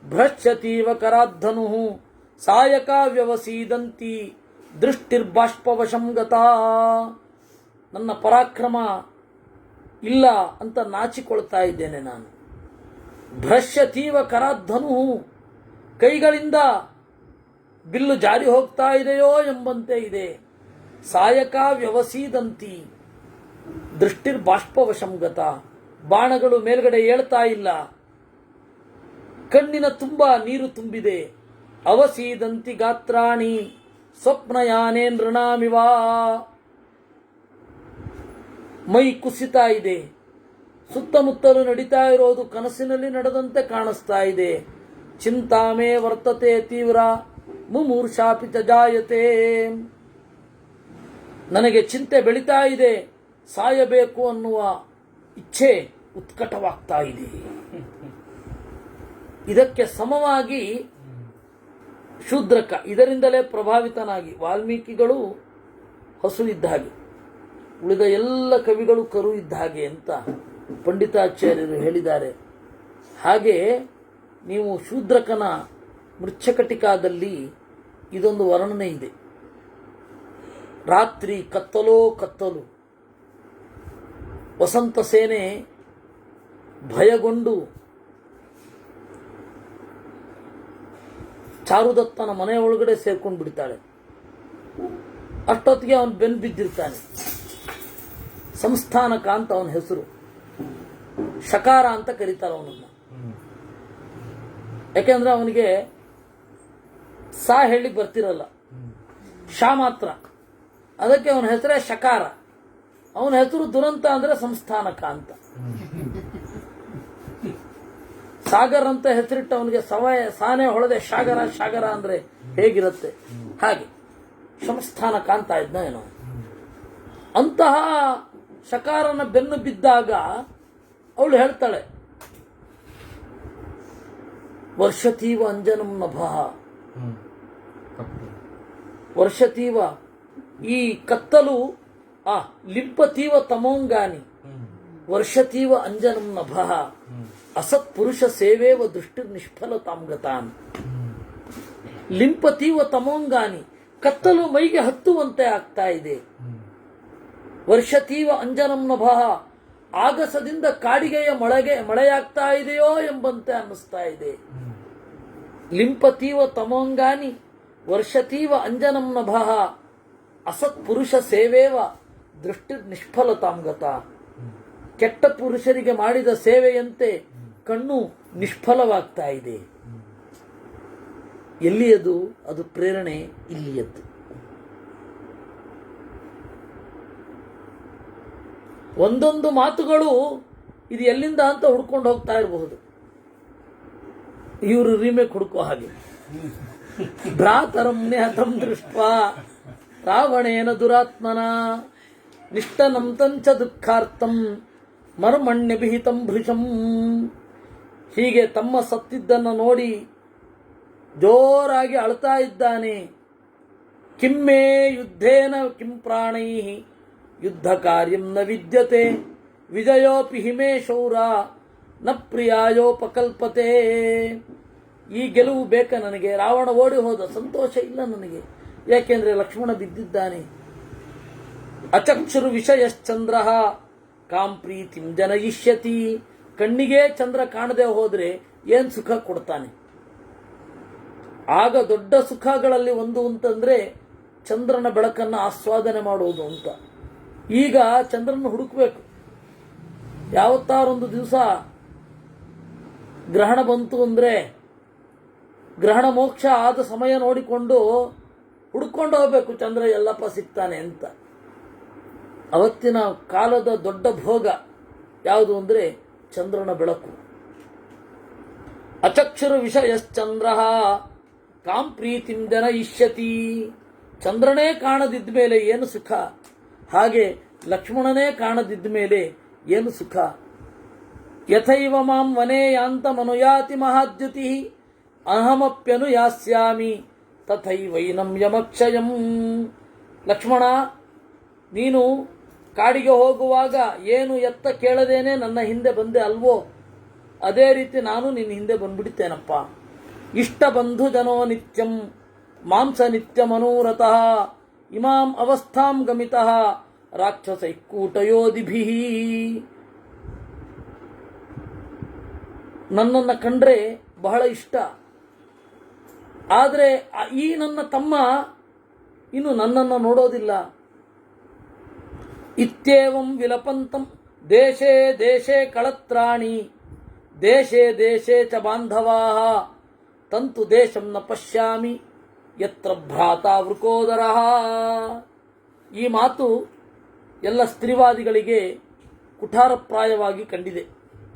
ಭ್ರಶ್ಯತೀವ ಕರಾಧನು ಸಾಯಕ ವ್ಯವಸೀದಂತಿ ದೃಷ್ಟಿರ್ಬಾಷ್ಪವಶಂ ಗತಾ. ನನ್ನ ಪರಾಕ್ರಮ ಇಲ್ಲ ಅಂತ ನಾಚಿಕೊಳ್ತಾ ಇದ್ದೇನೆ ನಾನು. ಭ್ರಶ್ಯತೀವ ಕರಾಧನು, ಕೈಗಳಿಂದ ಬಿಲ್ಲು ಜಾರಿ ಹೋಗ್ತಾ ಇದೆಯೋ ಎಂಬಂತೆ ಇದೆ. ಸಾಯಕ ವ್ಯವಸೀದಂತಿ ದೃಷ್ಟಿರ್ಬಾಷ್ಪವಶಂ ಗತ, ಬಾಣಗಳು ಮೇಲ್ಗಡೆ ಏಳ್ತಾ ಇಲ್ಲ. ಕಣ್ಣಿನ ತುಂಬ ನೀರು ತುಂಬಿದೆ. ಅವಸೀದಂತಿ ಗಾತ್ರಾಣಿ ಸ್ವಪ್ನಯಾನೇ ನೃಣಾಮಿವ, ಮೈ ಕುಸಿತಾ ಇದೆ. ಸುತ್ತಮುತ್ತಲು ನಡೀತಾ ಇರೋದು ಕನಸಿನಲ್ಲಿ ನಡೆದಂತೆ ಕಾಣಿಸ್ತಾ ಇದೆ. ಚಿಂತಾಮೇ ವರ್ತತೆ ತೀವ್ರ ಮುಮೂರ್ಷಾಪಿ ಚ ಜಾಯತೆ, ನನಗೆ ಚಿಂತೆ ಬೆಳೀತಾ ಇದೆ, ಸಾಯಬೇಕು ಅನ್ನುವ ಇಚ್ಛೆ ಉತ್ಕಟವಾಗ್ತಾ ಇದೆ. ಇದಕ್ಕೆ ಸಮವಾಗಿ ಶೂದ್ರಕ ಇದರಿಂದಲೇ ಪ್ರಭಾವಿತನಾಗಿ, ವಾಲ್ಮೀಕಿಗಳು ಹಸು ಇದ್ದ ಹಾಗೆ, ಉಳಿದ ಎಲ್ಲ ಕವಿಗಳು ಕರು ಇದ್ದ ಹಾಗೆ ಅಂತ ಪಂಡಿತಾಚಾರ್ಯರು ಹೇಳಿದ್ದಾರೆ. ಹಾಗೆ ನೀವು ಶೂದ್ರಕನ ಮೃಚ್ಛಕಟಿಕಾದಲ್ಲಿ ಇದೊಂದು ವರ್ಣನೆ ಇದೆ. ರಾತ್ರಿ ಕತ್ತಲೋ ಕತ್ತಲು, ವಸಂತ ಸೇನೆ ಭಯಗೊಂಡು ಚಾರುದತ್ತನ ಮನೆ ಒಳಗಡೆ ಸೇರ್ಕೊಂಡು ಬಿಡ್ತಾಳೆ. ಅಷ್ಟೊತ್ತಿಗೆ ಅವನು ಬೆನ್ನು ಬಿದ್ದಿರ್ತಾನೆ. ಸಂಸ್ಥಾನಕ ಅಂತ ಅವನ ಹೆಸರು, ಶಕಾರ ಅಂತ ಕರೀತಾರೆ ಅವನನ್ನ. ಯಾಕೆಂದ್ರೆ ಅವನಿಗೆ ಸಾ ಹೇಳಿ ಬರ್ತಿರಲ್ಲ, ಶಾ ಮಾತ್ರ. ಅದಕ್ಕೆ ಅವನ ಹೆಸರೇ ಶಕಾರ. ಅವನ ಹೆಸರು ದುರಂತ ಅಂದ್ರೆ ಸಂಸ್ಥಾನಕ ಅಂತ. ಸಾಗರ್ ಅಂತ ಹೆಸರಿಟ್ಟು ಅವನಿಗೆ ಸಾನೆ ಹೊಳದೆ ಶಾಗರ ಶಾಗರ ಅಂದ್ರೆ ಹೇಗಿರುತ್ತೆ ಹಾಗೆ ಸಂಸ್ಥಾನಕ ಅಂತ ಇದ್ನ ಏನೋ. ಅಂತಹ ಶಕಾರನ ಬೆನ್ನು ಬಿದ್ದಾಗ ಅವಳು ಹೇಳ್ತಾಳೆ, ವರ್ಷತೀವ ಅಂಜನಂ ನಭಃ, ವರ್ಷತೀವ ಈ ಕತ್ತಲು, ಲಿಂಪತೀವ ತಮೋಂಗಾನಿ, ವರ್ಷತೀವ ಅಂಜನಂ ನಭಃ, ಅಸತ್ ಪುರುಷ ಸೇವೇವ ದೃಷ್ಟಿ ನಿಷ್ಫಲತಾಂ ಗತಾನ್. ಲಿಂಪತೀವ ತಮೋಂಗಾನಿ, ಕತ್ತಲು ಮೈಗೆ ಹತ್ತುವಂತೆ ಆಗ್ತಾ ಇದೆ. ವರ್ಷತೀವ ಅಂಜನಂ ನಭಃ, ಆಗಸದಿಂದ ಕಾಡಿಗೆಯ ಮಳೆಯಾಗ್ತಾ ಇದೆಯೋ ಎಂಬಂತೆ ಅನ್ನಿಸ್ತಾ ಇದೆ. ಲಿಂಪತೀವ ತಮೋಂಗಾನಿ ವರ್ಷತೀವ ಅಂಜನಂ ನಭಃ, ಅಸತ್ ಪುರುಷ ಸೇವೇವ ದೃಷ್ಟಿ ನಿಷ್ಫಲತಾಂ ಗತ. ಕೆಟ್ಟ ಪುರುಷರಿಗೆ ಮಾಡಿದ ಸೇವೆಯಂತೆ ಕಣ್ಣು ನಿಷ್ಫಲವಾಗ್ತಾ ಇದೆ. ಎಲ್ಲಿಯದು? ಅದು ಪ್ರೇರಣೆ ಇಲ್ಲಿಯದ್ದು. ಒಂದೊಂದು ಮಾತುಗಳು ಇದು ಎಲ್ಲಿಂದ ಅಂತ ಹುಡ್ಕೊಂಡು ಹೋಗ್ತಾ ಇರಬಹುದು. ಇವರು ರೀಮೇಕ್ ಹುಡುಕೋ ಹಾಗೆ. ಭ್ರಾತರಂ ನಿಹತಂ ದೃಷ್ಟ್ವಾ ರಾವಣೇನ ದುರಾತ್ಮನ ನಿಷ್ಠನಂ ತಂಚ ದುಃಖಾರ್ಥಂ ಮರ್ಮಣ್ಯಭಿಹಿತಂ ಭೃಶಂ. ಹೀಗೆ ತಮ್ಮ ಸತ್ತಿದ್ದನ್ನು ನೋಡಿ ಜೋರಾಗಿ ಅಳ್ತಾ ಇದ್ದಾನೆ. ಕಿಮ್ಮೇ ಯುದ್ಧೇನ ಕಿಂ ಪ್ರಾಣೈ ಯುದ್ಧ ಕಾರ್ಯಂ ನ ವಿದ್ಯತೆ ವಿಜಯೋಪಿ ಹಿಮೇ ಶೌರ ನ ಪ್ರಿಯಾಯೋಪಕಲ್ಪತೆ. ಈ ಗೆಲುವು ಬೇಕ ನನಗೆ. ರಾವಣ ಓಡಿ ಹೋದ, ಸಂತೋಷ ಇಲ್ಲ ನನಗೆ, ಯಾಕೆಂದ್ರೆ ಲಕ್ಷ್ಮಣ ಬಿದ್ದಿದ್ದಾನೆ. ಅಚಕ್ಷುರು ವಿಷಯಶ್ಚಂದ್ರ ಕಾಂ ಪ್ರೀತಿಂ ಜನಯಿಷ್ಯತಿ. ಕಣ್ಣಿಗೆ ಚಂದ್ರ ಕಾಣದೆ ಹೋದ್ರೆ ಏನ್ ಸುಖ ಕೊಡ್ತಾನೆ? ಆಗ ದೊಡ್ಡ ಸುಖಗಳಲ್ಲಿ ಒಂದು ಅಂತಂದ್ರೆ ಚಂದ್ರನ ಬೆಳಕನ್ನು ಆಸ್ವಾದನೆ ಮಾಡುವುದು ಅಂತ. ಈಗ ಚಂದ್ರನ ಹುಡುಕ್ಬೇಕು. ಯಾವತ್ತಾರೊಂದು ದಿವಸ ಗ್ರಹಣ ಬಂತು ಅಂದ್ರೆ ಗ್ರಹಣ ಮೋಕ್ಷ ಆದ ಸಮಯ ನೋಡಿಕೊಂಡು ಹುಡುಕೊಂಡು ಹೋಗ್ಬೇಕು, ಚಂದ್ರ ಎಲ್ಲಪ್ಪ ಸಿಗ್ತಾನೆ ಅಂತ. ಅವತ್ತಿನ ಕಾಲದ ದೊಡ್ಡ ಭೋಗ ಯಾವುದು ಅಂದರೆ ಚಂದ್ರನ ಬೆಳಕು. ಅಚಕ್ಷುರು ವಿಷಯಶ್ಚಂದ್ರ ಕಾಂ ಪ್ರೀತಿಂ ಜನ ಇಷ್ಯತಿ. ಚಂದ್ರನೇ ಕಾಣದಿದ್ದ ಮೇಲೆ ಏನು ಸುಖ, ಹಾಗೆ ಲಕ್ಷ್ಮಣನೇ ಕಾಣದಿದ್ದ ಮೇಲೆ ಏನು ಸುಖ. ಯಥೈವ ಮಾಂ ವನೇ ಯಾಂತಮನುಯಾತಿ ಮಹಾದ್ಯುತಿ ಅಹಮಪ್ಯನು ಯಾಸ್ಯಾಮಿ ತಥೈವೈನಂ ಯಮಕ್ಷಯಂ. ಲಕ್ಷ್ಮಣ, ನೀನು ಕಾಡಿಗೆ ಹೋಗುವಾಗ ಏನು ಎತ್ತ ಕೇಳದೇನೆ ನನ್ನ ಹಿಂದೆ ಬಂದೆ ಅಲ್ವೋ, ಅದೇ ರೀತಿ ನಾನು ನಿನ್ನ ಹಿಂದೆ ಬಂದ್ಬಿಡ್ತೇನಪ್ಪ. ಇಷ್ಟ ಬಂಧು ಜನೋ ನಿತ್ಯಂ ಮಾಂಸ ನಿತ್ಯ ಮನೋರಥಃ ಇಮಾಂ ಅವಸ್ಥಾಂ ಗಮಿತಃ ರಾಕ್ಷಸೈ ಕೂಟಯೋಧಿಭಿ. ನನ್ನನ್ನು ಕಂಡ್ರೆ ಬಹಳ ಇಷ್ಟ, ಆದರೆ ಈ ನನ್ನ ತಮ್ಮ ಇನ್ನು ನನ್ನನ್ನು ನೋಡೋದಿಲ್ಲ. ಇತ್ಯೇವಂ ವಿಲಪಂತಂ ದೇಶೇ ದೇಶೇ ಕಳತ್ರಾಣಿ ದೇಶೇ ದೇಶೇ ಚ ಬಾಂಧವಾಃ ತಂತು ದೇಶಂ ನ ಪಶ್ಯಾಮಿ ಯತ್ರ ಭ್ರಾತಾ ವೃಕೋದರಃ. ಈ ಮಾತು ಎಲ್ಲ ಸ್ತ್ರೀವಾದಿಗಳಿಗೆ ಕುಠಾರಪ್ರಾಯವಾಗಿ ಕಂಡಿದೆ.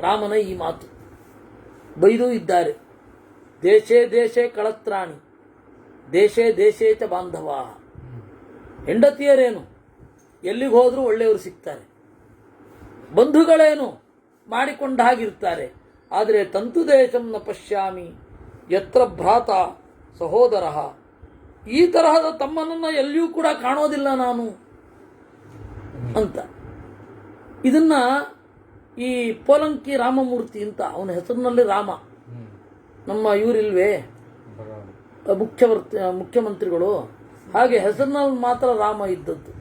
ರಾಮನ ಈ ಮಾತು ಬೈದೂ ಇದ್ದಾರೆ. ದೇಶೇ ದೇಶೇ ಕಳತ್ರಾಣಿ ದೇಶೇ ದೇಶೇ ಚ ಬಾಂಧವಾಃ. ಹೆಂಡತಿಯರೇನು ಎಲ್ಲಿಗೆ ಹೋದರೂ ಒಳ್ಳೆಯವರು ಸಿಗ್ತಾರೆ, ಬಂಧುಗಳೇನು ಮಾಡಿಕೊಂಡ ಹಾಗಿರ್ತಾರೆ, ಆದರೆ ತಂತು ದೇಶಂ ನ ಪಶ್ಯಾಮಿ ಯತ್ರ ಭ್ರಾತ ಸಹೋದರ. ಈ ತರಹದ ತಮ್ಮನನ್ನು ಎಲ್ಲಿಯೂ ಕೂಡ ಕಾಣೋದಿಲ್ಲ ನಾನು ಅಂತ. ಇದನ್ನ ಈ ಪೋಲಂಕಿ ರಾಮಮೂರ್ತಿ ಅಂತ, ಅವನ ಹೆಸರಿನಲ್ಲಿ ರಾಮ, ನಮ್ಮ ಇವರಿಲ್ವೇ ಮುಖ್ಯಮಂತ್ರಿಗಳು, ಹಾಗೆ ಹೆಸರಿನಲ್ಲಿ ಮಾತ್ರ ರಾಮ ಇದ್ದದ್ದು.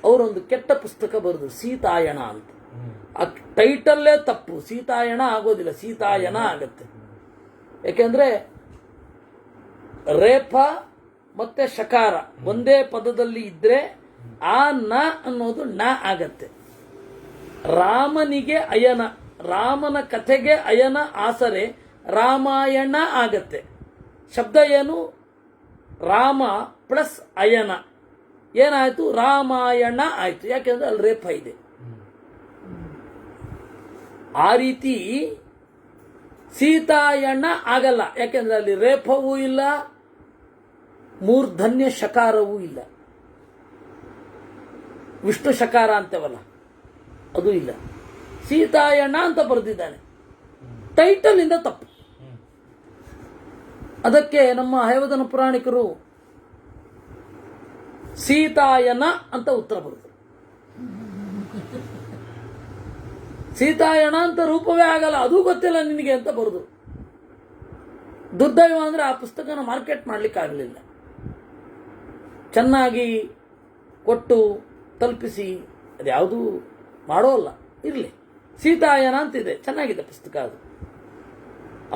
ಅವರೊಂದು ಕೆಟ್ಟ ಪುಸ್ತಕ ಬರೆದು ಸೀತಾಯಣ ಅಂತ. ಆ ಟೈಟಲ್ಲೇ ತಪ್ಪು, ಸೀತಾಯಣ ಆಗೋದಿಲ್ಲ, ಸೀತಾಯನ ಆಗತ್ತೆ. ಯಾಕೆಂದ್ರೆ ರೇಫ ಮತ್ತೆ ಶಕಾರ ಒಂದೇ ಪದದಲ್ಲಿ ಇದ್ರೆ ಆ ನ ಅನ್ನೋದು ನ ಆಗತ್ತೆ. ರಾಮನಿಗೆ ಅಯನ, ರಾಮನ ಕಥೆಗೆ ಅಯನ ಆಸರೆ ರಾಮಾಯಣ ಆಗತ್ತೆ. ಶಬ್ದ ಏನು? ರಾಮ ಪ್ಲಸ್ ಅಯನ ಏನಾಯ್ತು? ರಾಮಾಯಣ ಆಯ್ತು. ಯಾಕೆಂದ್ರೆ ಅಲ್ಲಿ ರೇಫ ಇದೆ. ಆ ರೀತಿ ಸೀತಾಯಣ ಆಗಲ್ಲ, ಯಾಕೆಂದ್ರೆ ಅಲ್ಲಿ ರೇಫವೂ ಇಲ್ಲ, ಮೂರ್ಧನ್ಯ ಶಕಾರವೂ ಇಲ್ಲ. ವಿಷ್ಣು ಶಕಾರ ಅಂತವಲ್ಲ ಅದು ಇಲ್ಲ. ಸೀತಾಯಣ ಅಂತ ಬರೆದಿದ್ದಾನೆ, ಟೈಟಲ್ ಇಂದ ತಪ್ಪು. ಅದಕ್ಕೆ ನಮ್ಮ ಹಯವದನ ಪುರಾಣಿಕರು ಸೀತಾಯನ ಅಂತ ಉತ್ತರ ಬರೆದರು. ಸೀತಾಯಣ ಅಂತ ರೂಪವೇ ಆಗಲ್ಲ, ಅದು ಗೊತ್ತಿಲ್ಲ ನಿನಗೆ ಅಂತ ಬರೆದು. ದುರ್ದೈವ ಅಂದ್ರೆ ಆ ಪುಸ್ತಕನ ಮಾರ್ಕೆಟ್ ಮಾಡ್ಲಿಕ್ಕೆ ಆಗಲಿಲ್ಲ. ಚೆನ್ನಾಗಿ ಕೊಟ್ಟು ತಲುಪಿಸಿ ಅದ್ಯಾವುದು ಮಾಡೋಲ್ಲ. ಇರಲಿ, ಸೀತಾಯನ ಅಂತಿದೆ, ಚೆನ್ನಾಗಿದೆ ಪುಸ್ತಕ ಅದು.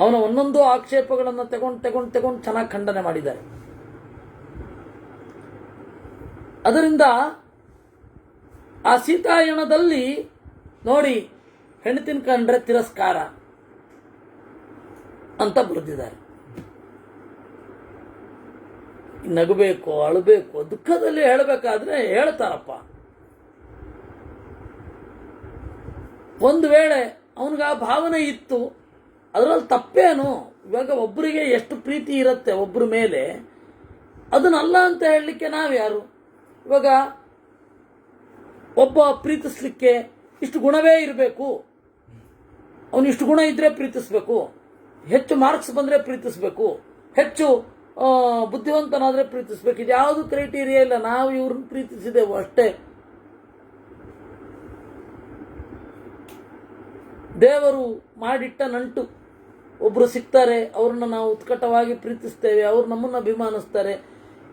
ಅವನ ಒಂದೊಂದು ಆಕ್ಷೇಪಗಳನ್ನು ತಗೊಂಡು ಚೆನ್ನಾಗಿ ಖಂಡನೆ ಮಾಡಿದ್ದಾರೆ. ಅದರಿಂದ ಆ ಸೀತಾಯಣದಲ್ಲಿ ನೋಡಿ, ಹೆಂಡತಿನ ಕಂಡ್ರೆ ತಿರಸ್ಕಾರ ಅಂತ ಬರೆದಿದ್ದಾರೆ. ನಗಬೇಕು, ಅಳಬೇಕು, ದುಃಖದಲ್ಲಿ ಹೇಳಬೇಕಾದ್ರೆ ಹೇಳ್ತಾರಪ್ಪ. ಒಂದು ವೇಳೆ ಅವನಿಗೆ ಆ ಭಾವನೆ ಇತ್ತು, ಅದರಲ್ಲಿ ತಪ್ಪೇನು? ಇವಾಗ ಒಬ್ಬರಿಗೆ ಎಷ್ಟು ಪ್ರೀತಿ ಇರುತ್ತೆ ಒಬ್ಬರ ಮೇಲೆ, ಅದನ್ನಲ್ಲ ಅಂತ ಹೇಳಲಿಕ್ಕೆ ನಾವ್ಯಾರು? ಇವಾಗ ಒಬ್ಬ ಪ್ರೀತಿಸ್ಲಿಕ್ಕೆ ಇಷ್ಟು ಗುಣವೇ ಇರಬೇಕು, ಅವನು ಇಷ್ಟು ಗುಣ ಇದ್ರೆ ಪ್ರೀತಿಸ್ಬೇಕು, ಹೆಚ್ಚು ಮಾರ್ಕ್ಸ್ ಬಂದ್ರೆ ಪ್ರೀತಿಸ್ಬೇಕು, ಹೆಚ್ಚು ಬುದ್ಧಿವಂತನಾದ್ರೆ ಪ್ರೀತಿಸ್ಬೇಕು. ಇದು ಯಾವುದು ಕ್ರೈಟೀರಿಯಾ ಇಲ್ಲ. ನಾವು ಇವ್ರನ್ನ ಪ್ರೀತಿಸಿದೆವು ಅಷ್ಟೇ. ದೇವರು ಮಾಡಿಟ್ಟ ನಂಟು. ಒಬ್ರು ಸಿಗ್ತಾರೆ, ಅವ್ರನ್ನ ನಾವು ಉತ್ಕಟವಾಗಿ ಪ್ರೀತಿಸ್ತೇವೆ, ಅವ್ರು ನಮ್ಮನ್ನು ಅಭಿಮಾನಿಸ್ತಾರೆ.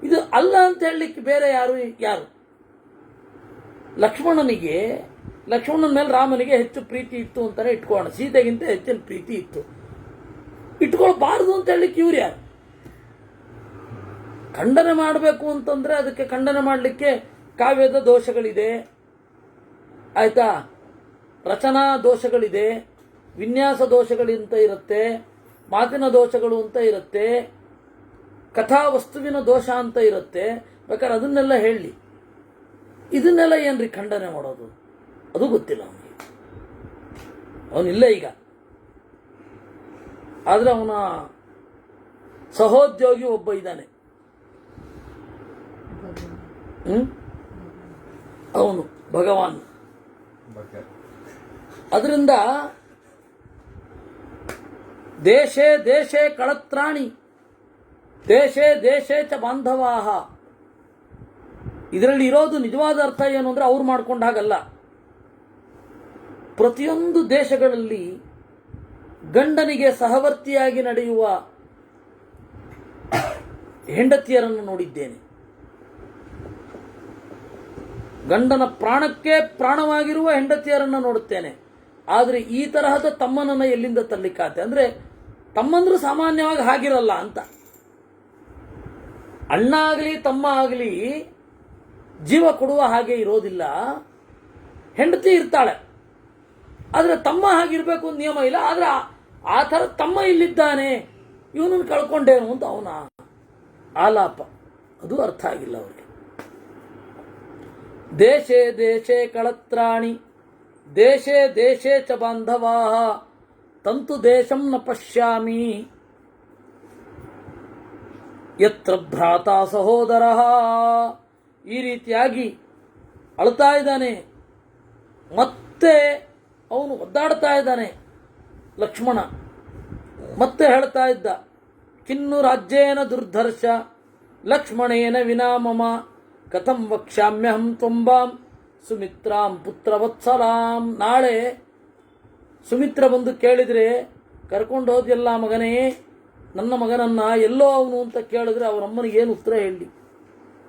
ಇದು ಅಲ್ಲ ಅಂತ ಹೇಳಲಿಕ್ಕೆ ಬೇರೆ ಯಾರು? ಲಕ್ಷ್ಮಣನ ಮೇಲೆ ರಾಮನಿಗೆ ಹೆಚ್ಚು ಪ್ರೀತಿ ಇತ್ತು ಅಂತಾನೆ ಇಟ್ಕೋಣ. ಸೀತೆಗಿಂತ ಹೆಚ್ಚಿನ ಪ್ರೀತಿ ಇತ್ತು, ಇಟ್ಕೊಳ್ಬಾರದು ಅಂತ ಹೇಳಲಿಕ್ಕೆ ಇವ್ರು ಯಾರು? ಖಂಡನೆ ಮಾಡಬೇಕು ಅಂತಂದ್ರೆ ಅದಕ್ಕೆ ಖಂಡನೆ ಮಾಡಲಿಕ್ಕೆ ಕಾವ್ಯದ ದೋಷಗಳಿದೆ, ಆಯ್ತಾ, ರಚನಾ ದೋಷಗಳಿದೆ, ವಿನ್ಯಾಸ ದೋಷಗಳಿಂತ ಇರುತ್ತೆ, ಮಾತಿನ ದೋಷಗಳು ಅಂತ ಇರುತ್ತೆ, ಕಥಾವಸ್ತುವಿನ ದೋಷ ಅಂತ ಇರುತ್ತೆ. ಬೇಕಾದ್ರೆ ಅದನ್ನೆಲ್ಲ ಹೇಳಿ. ಇದನ್ನೆಲ್ಲ ಏನ್ರಿ ಖಂಡನೆ ಮಾಡೋದು? ಅದು ಗೊತ್ತಿಲ್ಲ ಅವನಿಗೆ. ಅವನಿಲ್ಲ ಈಗ. ಆದರೆ ಅವನ ಸಹೋದ್ಯೋಗಿ ಒಬ್ಬ ಇದ್ದಾನೆ, ಅವನು ಭಗವಾನ್. ಅದರಿಂದ ದೇಶೇ ದೇಶೇ ಕಳತ್ರಾಣಿ ದೇಶೇ ದೇಶೇ ಚ ಬಾಂಧವಾಹ. ಇದರಲ್ಲಿ ಇರೋದು ನಿಜವಾದ ಅರ್ಥ ಏನು ಅಂದ್ರೆ ಅವ್ರು ಮಾಡ್ಕೊಂಡ ಹಾಗಲ್ಲ. ಪ್ರತಿಯೊಂದು ದೇಶಗಳಲ್ಲಿ ಗಂಡನಿಗೆ ಸಹವರ್ತಿಯಾಗಿ ನಡೆಯುವ ಹೆಂಡತಿಯರನ್ನು ನೋಡಿದ್ದೇನೆ. ಗಂಡನ ಪ್ರಾಣಕ್ಕೆ ಪ್ರಾಣವಾಗಿರುವ ಹೆಂಡತಿಯರನ್ನು ನೋಡುತ್ತೇನೆ. ಆದರೆ ಈ ತರಹದ ತಮ್ಮನನ್ನ ಎಲ್ಲಿಂದ ತರಲಿಕ್ಕಾತೆ? ಅಂದ್ರೆ ತಮ್ಮಂದ್ರು ಸಾಮಾನ್ಯವಾಗಿ ಹಾಗಿರಲ್ಲ ಅಂತ. ಅಣ್ಣ ಆಗಲಿ ತಮ್ಮ ಆಗಲಿ ಜೀವ ಕೊಡುವ ಹಾಗೆ ಇರೋದಿಲ್ಲ. ಹೆಂಡತಿ ಇರ್ತಾಳೆ, ಆದರೆ ತಮ್ಮ ಹಾಗಿರ್ಬೇಕು ಅಂತ ನಿಯಮ ಇಲ್ಲ. ಆದರೆ ಆ ಥರ ತಮ್ಮ ಇಲ್ಲಿದ್ದಾನೆ, ಇವನನ್ನು ಕಳ್ಕೊಂಡೇನು ಅಂತ ಅವನ ಆಲಾಪ. ಅದು ಅರ್ಥ ಆಗಿಲ್ಲ ಅವರಿಗೆ. ದೇಶೇ ದೇಶೇ ಕಳತ್ರಾಣಿ ದೇಶೇ ದೇಶೇ ಚ ಬಾಂಧವಾಹ ತಂತು ದೇಶಂ ನ ಪಶ್ಯಾಮಿ ಯತ್ರ ಭ್ರಾತ ಸಹೋದರ. ಈ ರೀತಿಯಾಗಿ ಅಳ್ತಾ ಇದ್ದಾನೆ. ಮತ್ತೆ ಅವನು ಒದ್ದಾಡ್ತಾ ಇದ್ದಾನೆ ಲಕ್ಷ್ಮಣ. ಮತ್ತೆ ಹೇಳ್ತಾ ಇದ್ದ, ಕಿನ್ನು ರಾಜ್ಯೇನ ದುರ್ಧರ್ಷ ಲಕ್ಷ್ಮಣೇನ ವಿನಾ ಮಮ ಕಥಂ ವಕ್ಷ್ಯಾಮ್ಯಹಂ ತ್ವಂಬಾಂ ಸುಮಿತ್ರಾಂ ಪುತ್ರವತ್ಸಲಾಂ. ನಾಳೆ ಸುಮಿತ್ರ ಬಂದು ಕೇಳಿದರೆ ಕರ್ಕೊಂಡು ಹೋದ್ಯಲ್ಲ ಮಗನೇ ನನ್ನ ಮಗನನ್ನ, ಎಲ್ಲೋ ಅವನು ಅಂತ ಕೇಳಿದ್ರೆ ಅವರಮ್ಮನಿಗೇನು ಉತ್ತರ ಹೇಳಿ?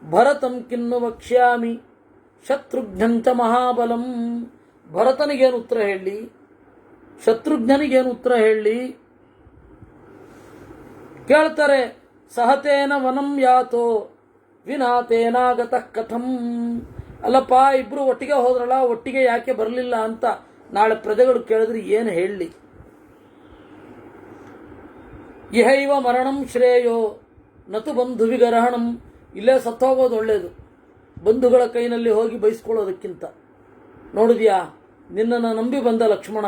ಭರತಂ ಕಿನ್ನು ವಕ್ಷ್ಯಾಮಿ ಶತ್ರುಘ್ನಂಚ ಮಹಾಬಲಂ. ಭರತನಿಗೇನು ಉತ್ತರ ಹೇಳಿ? ಶತ್ರುಘ್ನಿಗೇನು ಉತ್ತರ ಹೇಳಿ? ಕೇಳ್ತಾರೆ, ಸಹತೇನ ವನಂ ಯಾತೋ ವಿನಾತೇನಾಗತಃ ಕಥಂ. ಅಲ್ಲಪ್ಪ, ಇಬ್ರು ಒಟ್ಟಿಗೆ ಹೋದ್ರಲ್ಲ, ಒಟ್ಟಿಗೆ ಯಾಕೆ ಬರಲಿಲ್ಲ ಅಂತ ನಾಳೆ ಪ್ರಜೆಗಳು ಕೇಳಿದ್ರೆ ಏನು ಹೇಳಲಿ? ಇಹೈವ ಮರಣಂ ಶ್ರೇಯೋ ನತು ಬಂಧು ವಿಗರಹಣಂ. ಇಲ್ಲೇ ಸತ್ತೋಗೋದು ಒಳ್ಳೇದು, ಬಂಧುಗಳ ಕೈನಲ್ಲಿ ಹೋಗಿ ಬಯಸ್ಕೊಳ್ಳೋದಕ್ಕಿಂತ. ನೋಡಿದ್ಯಾ, ನಿನ್ನನ್ನು ನಂಬಿ ಬಂದ ಲಕ್ಷ್ಮಣ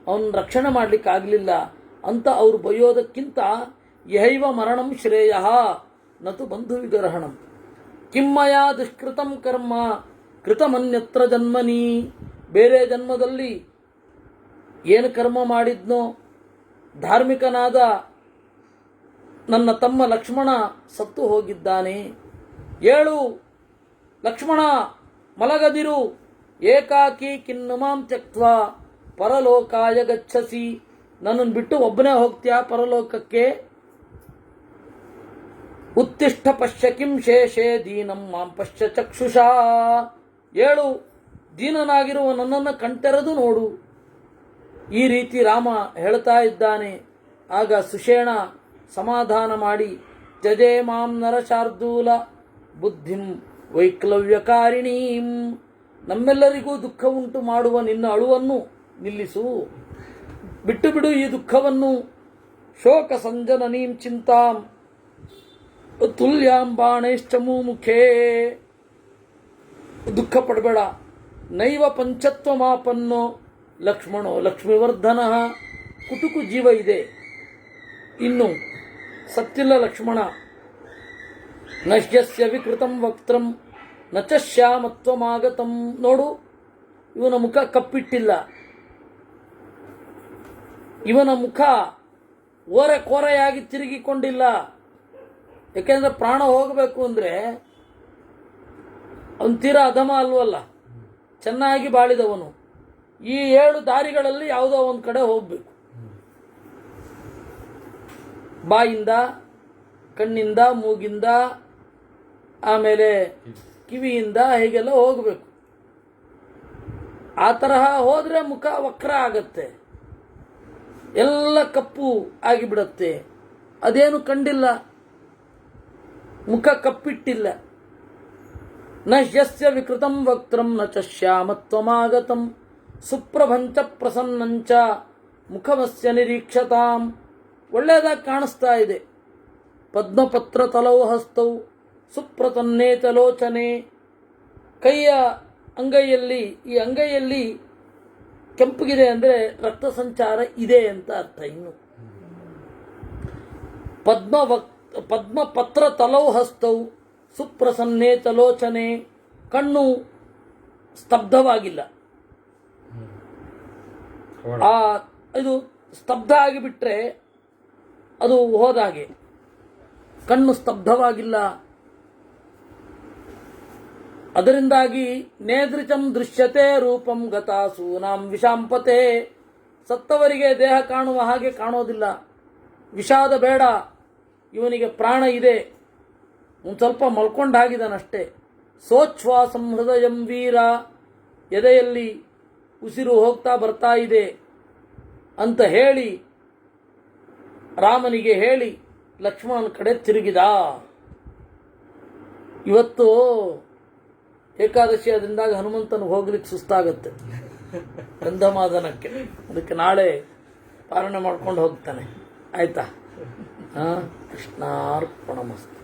ಅವನ ರಕ್ಷಣೆ ಮಾಡಲಿಕ್ಕಾಗಲಿಲ್ಲ ಅಂತ ಅವರು ಬೈಯೋದಕ್ಕಿಂತ ಇಹೈವ ಮರಣಂ ಶ್ರೇಯ ನತು ಬಂಧು ವಿಗರಹಣಂ. ಕಿಮ್ಮಯ ದುಷ್ಕೃತಂ ಕರ್ಮ ಕೃತಮನ್ಯತ್ರ ಜನ್ಮನಿ. ಬೇರೆ ಜನ್ಮದಲ್ಲಿ ಏನು ಕರ್ಮ ಮಾಡಿದ್ನೋ, ಧಾರ್ಮಿಕನಾದ ನನ್ನ ತಮ್ಮ ಲಕ್ಷ್ಮಣ ಸತ್ತು ಹೋಗಿದ್ದಾನೆ. ಏಳು ಲಕ್ಷ್ಮಣ, ಮಲಗದಿರು. ಏಕಾಕಿ ಕಿನ್ನು ಮಾಂ ತ್ಯಕ್ತ್ವಾ ಪರಲೋಕಾಯ ಗಚ್ಚಸಿ. ನನ್ನನ್ನು ಬಿಟ್ಟು ಒಬ್ಬನೇ ಹೋಗ್ತೀಯಾ ಪರಲೋಕಕ್ಕೆ? ಉತ್ತಿಷ್ಠ ಪಶ್ಯ ಕಿಂ ಶೇಷೇ ದೀನಂ ಮಾಂ ಪಶ್ಯ ಚಕ್ಷುಷಾ. ಏಳು, ದೀನನಾಗಿರುವ ನನ್ನನ್ನು ಕಣ್ತೆರೆದು ನೋಡು. ಈ ರೀತಿ ರಾಮ ಹೇಳ್ತಾ ಇದ್ದಾನೆ. ಆಗ ಸುಷೇಣ ಸಮಾಧಾನ ಮಾಡಿ, ತ್ಯಜೇ ಮಾಂ ನರಶಾರ್ದೂಲ ಬುದ್ಧಿಂ ವೈಕ್ಲವ್ಯಕಾರಿಣೀಂ. ನಮ್ಮೆಲ್ಲರಿಗೂ ದುಃಖ ಉಂಟು ಮಾಡುವ ನಿನ್ನ ಅಳುವನ್ನು ನಿಲ್ಲಿಸು, ಬಿಟ್ಟು ಬಿಡು ಈ ದುಃಖವನ್ನು. ಶೋಕ ಸಂಜನನೀಂ ಚಿಂತಾಂ ತುಲ್ಯಾಂ ಬಾಣೈಶ್ಚಮೂ ಮುಖೇ. ದುಃಖ ಪಡಬೇಡ. ನೈವ ಪಂಚತ್ವಮಾಪನ್ನೋ ಲಕ್ಷ್ಮಣೋ ಲಕ್ಷ್ಮೀವರ್ಧನ. ಕುಟುಕು ಜೀವ ಇದೆ, ಇನ್ನು ಸತ್ತಿಲ್ಲ ಲಕ್ಷ್ಮಣ. ನಶ್ಯಸ್ಯ ವಿಕೃತಂ ವಕ್ತ್ರಂ ನ ಚ ಶ್ಯಾಮತ್ವಮಾಗತಂ. ನೋಡು, ಇವನ ಮುಖ ಕಪ್ಪಿಟ್ಟಿಲ್ಲ, ಇವನ ಮುಖ ಓರೆ ಕೋರೆಯಾಗಿ ತಿರುಗಿಕೊಂಡಿಲ್ಲ. ಯಾಕೆಂದ್ರೆ ಪ್ರಾಣ ಹೋಗಬೇಕು ಅಂದ್ರೆ ಅವನು ತೀರಾ ಅಧಮ ಅಲ್ವಲ್ಲ, ಚೆನ್ನಾಗಿ ಬಾಳಿದವನು. ಈ 7 ದಾರಿಗಳಲ್ಲಿ ಯಾವುದೋ ಒಂದು ಕಡೆ ಹೋಗ್ಬೇಕು. ಬಾಯಿಂದ, ಕಣ್ಣಿಂದ, ಮೂಗಿಂದ, ಆಮೇಲೆ ಕಿವಿಯಿಂದ, ಹೀಗೆಲ್ಲ ಹೋಗಬೇಕು. ಆ ತರಹ ಹೋದ್ರೆ ಮುಖ ವಕ್ರ ಆಗತ್ತೆ, ಎಲ್ಲ ಕಪ್ಪು ಆಗಿಬಿಡತ್ತೆ. ಅದೇನು ಕಂಡಿಲ್ಲ, ಮುಖ ಕಪ್ಪಿಟ್ಟಿಲ್ಲ. ನ ಯಸ್ಯ ವಿಕೃತಂ ವಕ್ತ್ರಂ ನ ಚ ಶ್ಯಾಮತ್ವಮಾಗತಂ ಸುಪ್ರಭಂಚ ಪ್ರಸನ್ನಂಚ ಮುಖಮಸ್ಯ ನಿರೀಕ್ಷತಾಂ. ಒಳ್ಳೆಯದಾಗಿ ಕಾಣಿಸ್ತಾ ಇದೆ. ಪದ್ಮಪತ್ರ ತಲೌ ಹಸ್ತೌ ಸುಪ್ರತನ್ನೇತ ಲೋಚನೆ ಕೈಯ ಅಂಗೈಯಲ್ಲಿ, ಈ ಅಂಗೈಯಲ್ಲಿ ಕೆಂಪಗಿದೆ ಅಂದರೆ ರಕ್ತ ಸಂಚಾರ ಇದೆ ಅಂತ ಅರ್ಥ. ಇನ್ನು ಪದ್ಮಪತ್ರ ತಲೌ ಹಸ್ತೌ ಸುಪ್ರಸನ್ನೇ ತಲೋಚನೆ, ಕಣ್ಣು ಸ್ತಬ್ಧವಾಗಿಲ್ಲ. ಇದು ಸ್ತಬ್ಧ ಆಗಿಬಿಟ್ರೆ ಅದು ಹೋದಾಗೆ. ಕಣ್ಣು ಸ್ತಬ್ಧವಾಗಿಲ್ಲ. ಅದರಿಂದಾಗಿ ನೇದೃಚಂ ದೃಶ್ಯತೆ ರೂಪಂ ಗತಾಸೂನಾಂ ವಿಷಾಂಪತೆ, ಸತ್ತವರಿಗೆ ದೇಹ ಕಾಣುವ ಹಾಗೆ ಕಾಣೋದಿಲ್ಲ. ವಿಷಾದ ಬೇಡ, ಇವನಿಗೆ ಪ್ರಾಣ ಇದೆ, ಒಂದು ಸ್ವಲ್ಪ ಮಲ್ಕೊಂಡಾಗಿದ್ದಾನಷ್ಟೇ. ಸೋಚ್ಛ್ವಾಸಂ ಹೃದಯಂ ವೀರ, ಎದೆಯಲ್ಲಿ ಉಸಿರು ಹೋಗ್ತಾ ಬರ್ತಾ ಇದೆ ಅಂತ ಹೇಳಿ ರಾಮನಿಗೆ ಹೇಳಿ ಲಕ್ಷ್ಮಣನ ಕಡೆ ತಿರುಗಿದ. ಇವತ್ತು ಏಕಾದಶಿ ಆದ್ರಿಂದಾಗ ಹನುಮಂತನಿಗೆ ಹೋಗ್ಲಿಕ್ಕೆ ಸುಸ್ತಾಗತ್ತೆ ಗಂಧಮಾದನಕ್ಕೆ, ಅದಕ್ಕೆ ನಾಳೆ ಪಾಲನೆ ಮಾಡ್ಕೊಂಡು ಹೋಗ್ತಾನೆ. ಆಯ್ತಾ? ಕೃಷ್ಣಾರ್ಪಣಮಸ್ತು.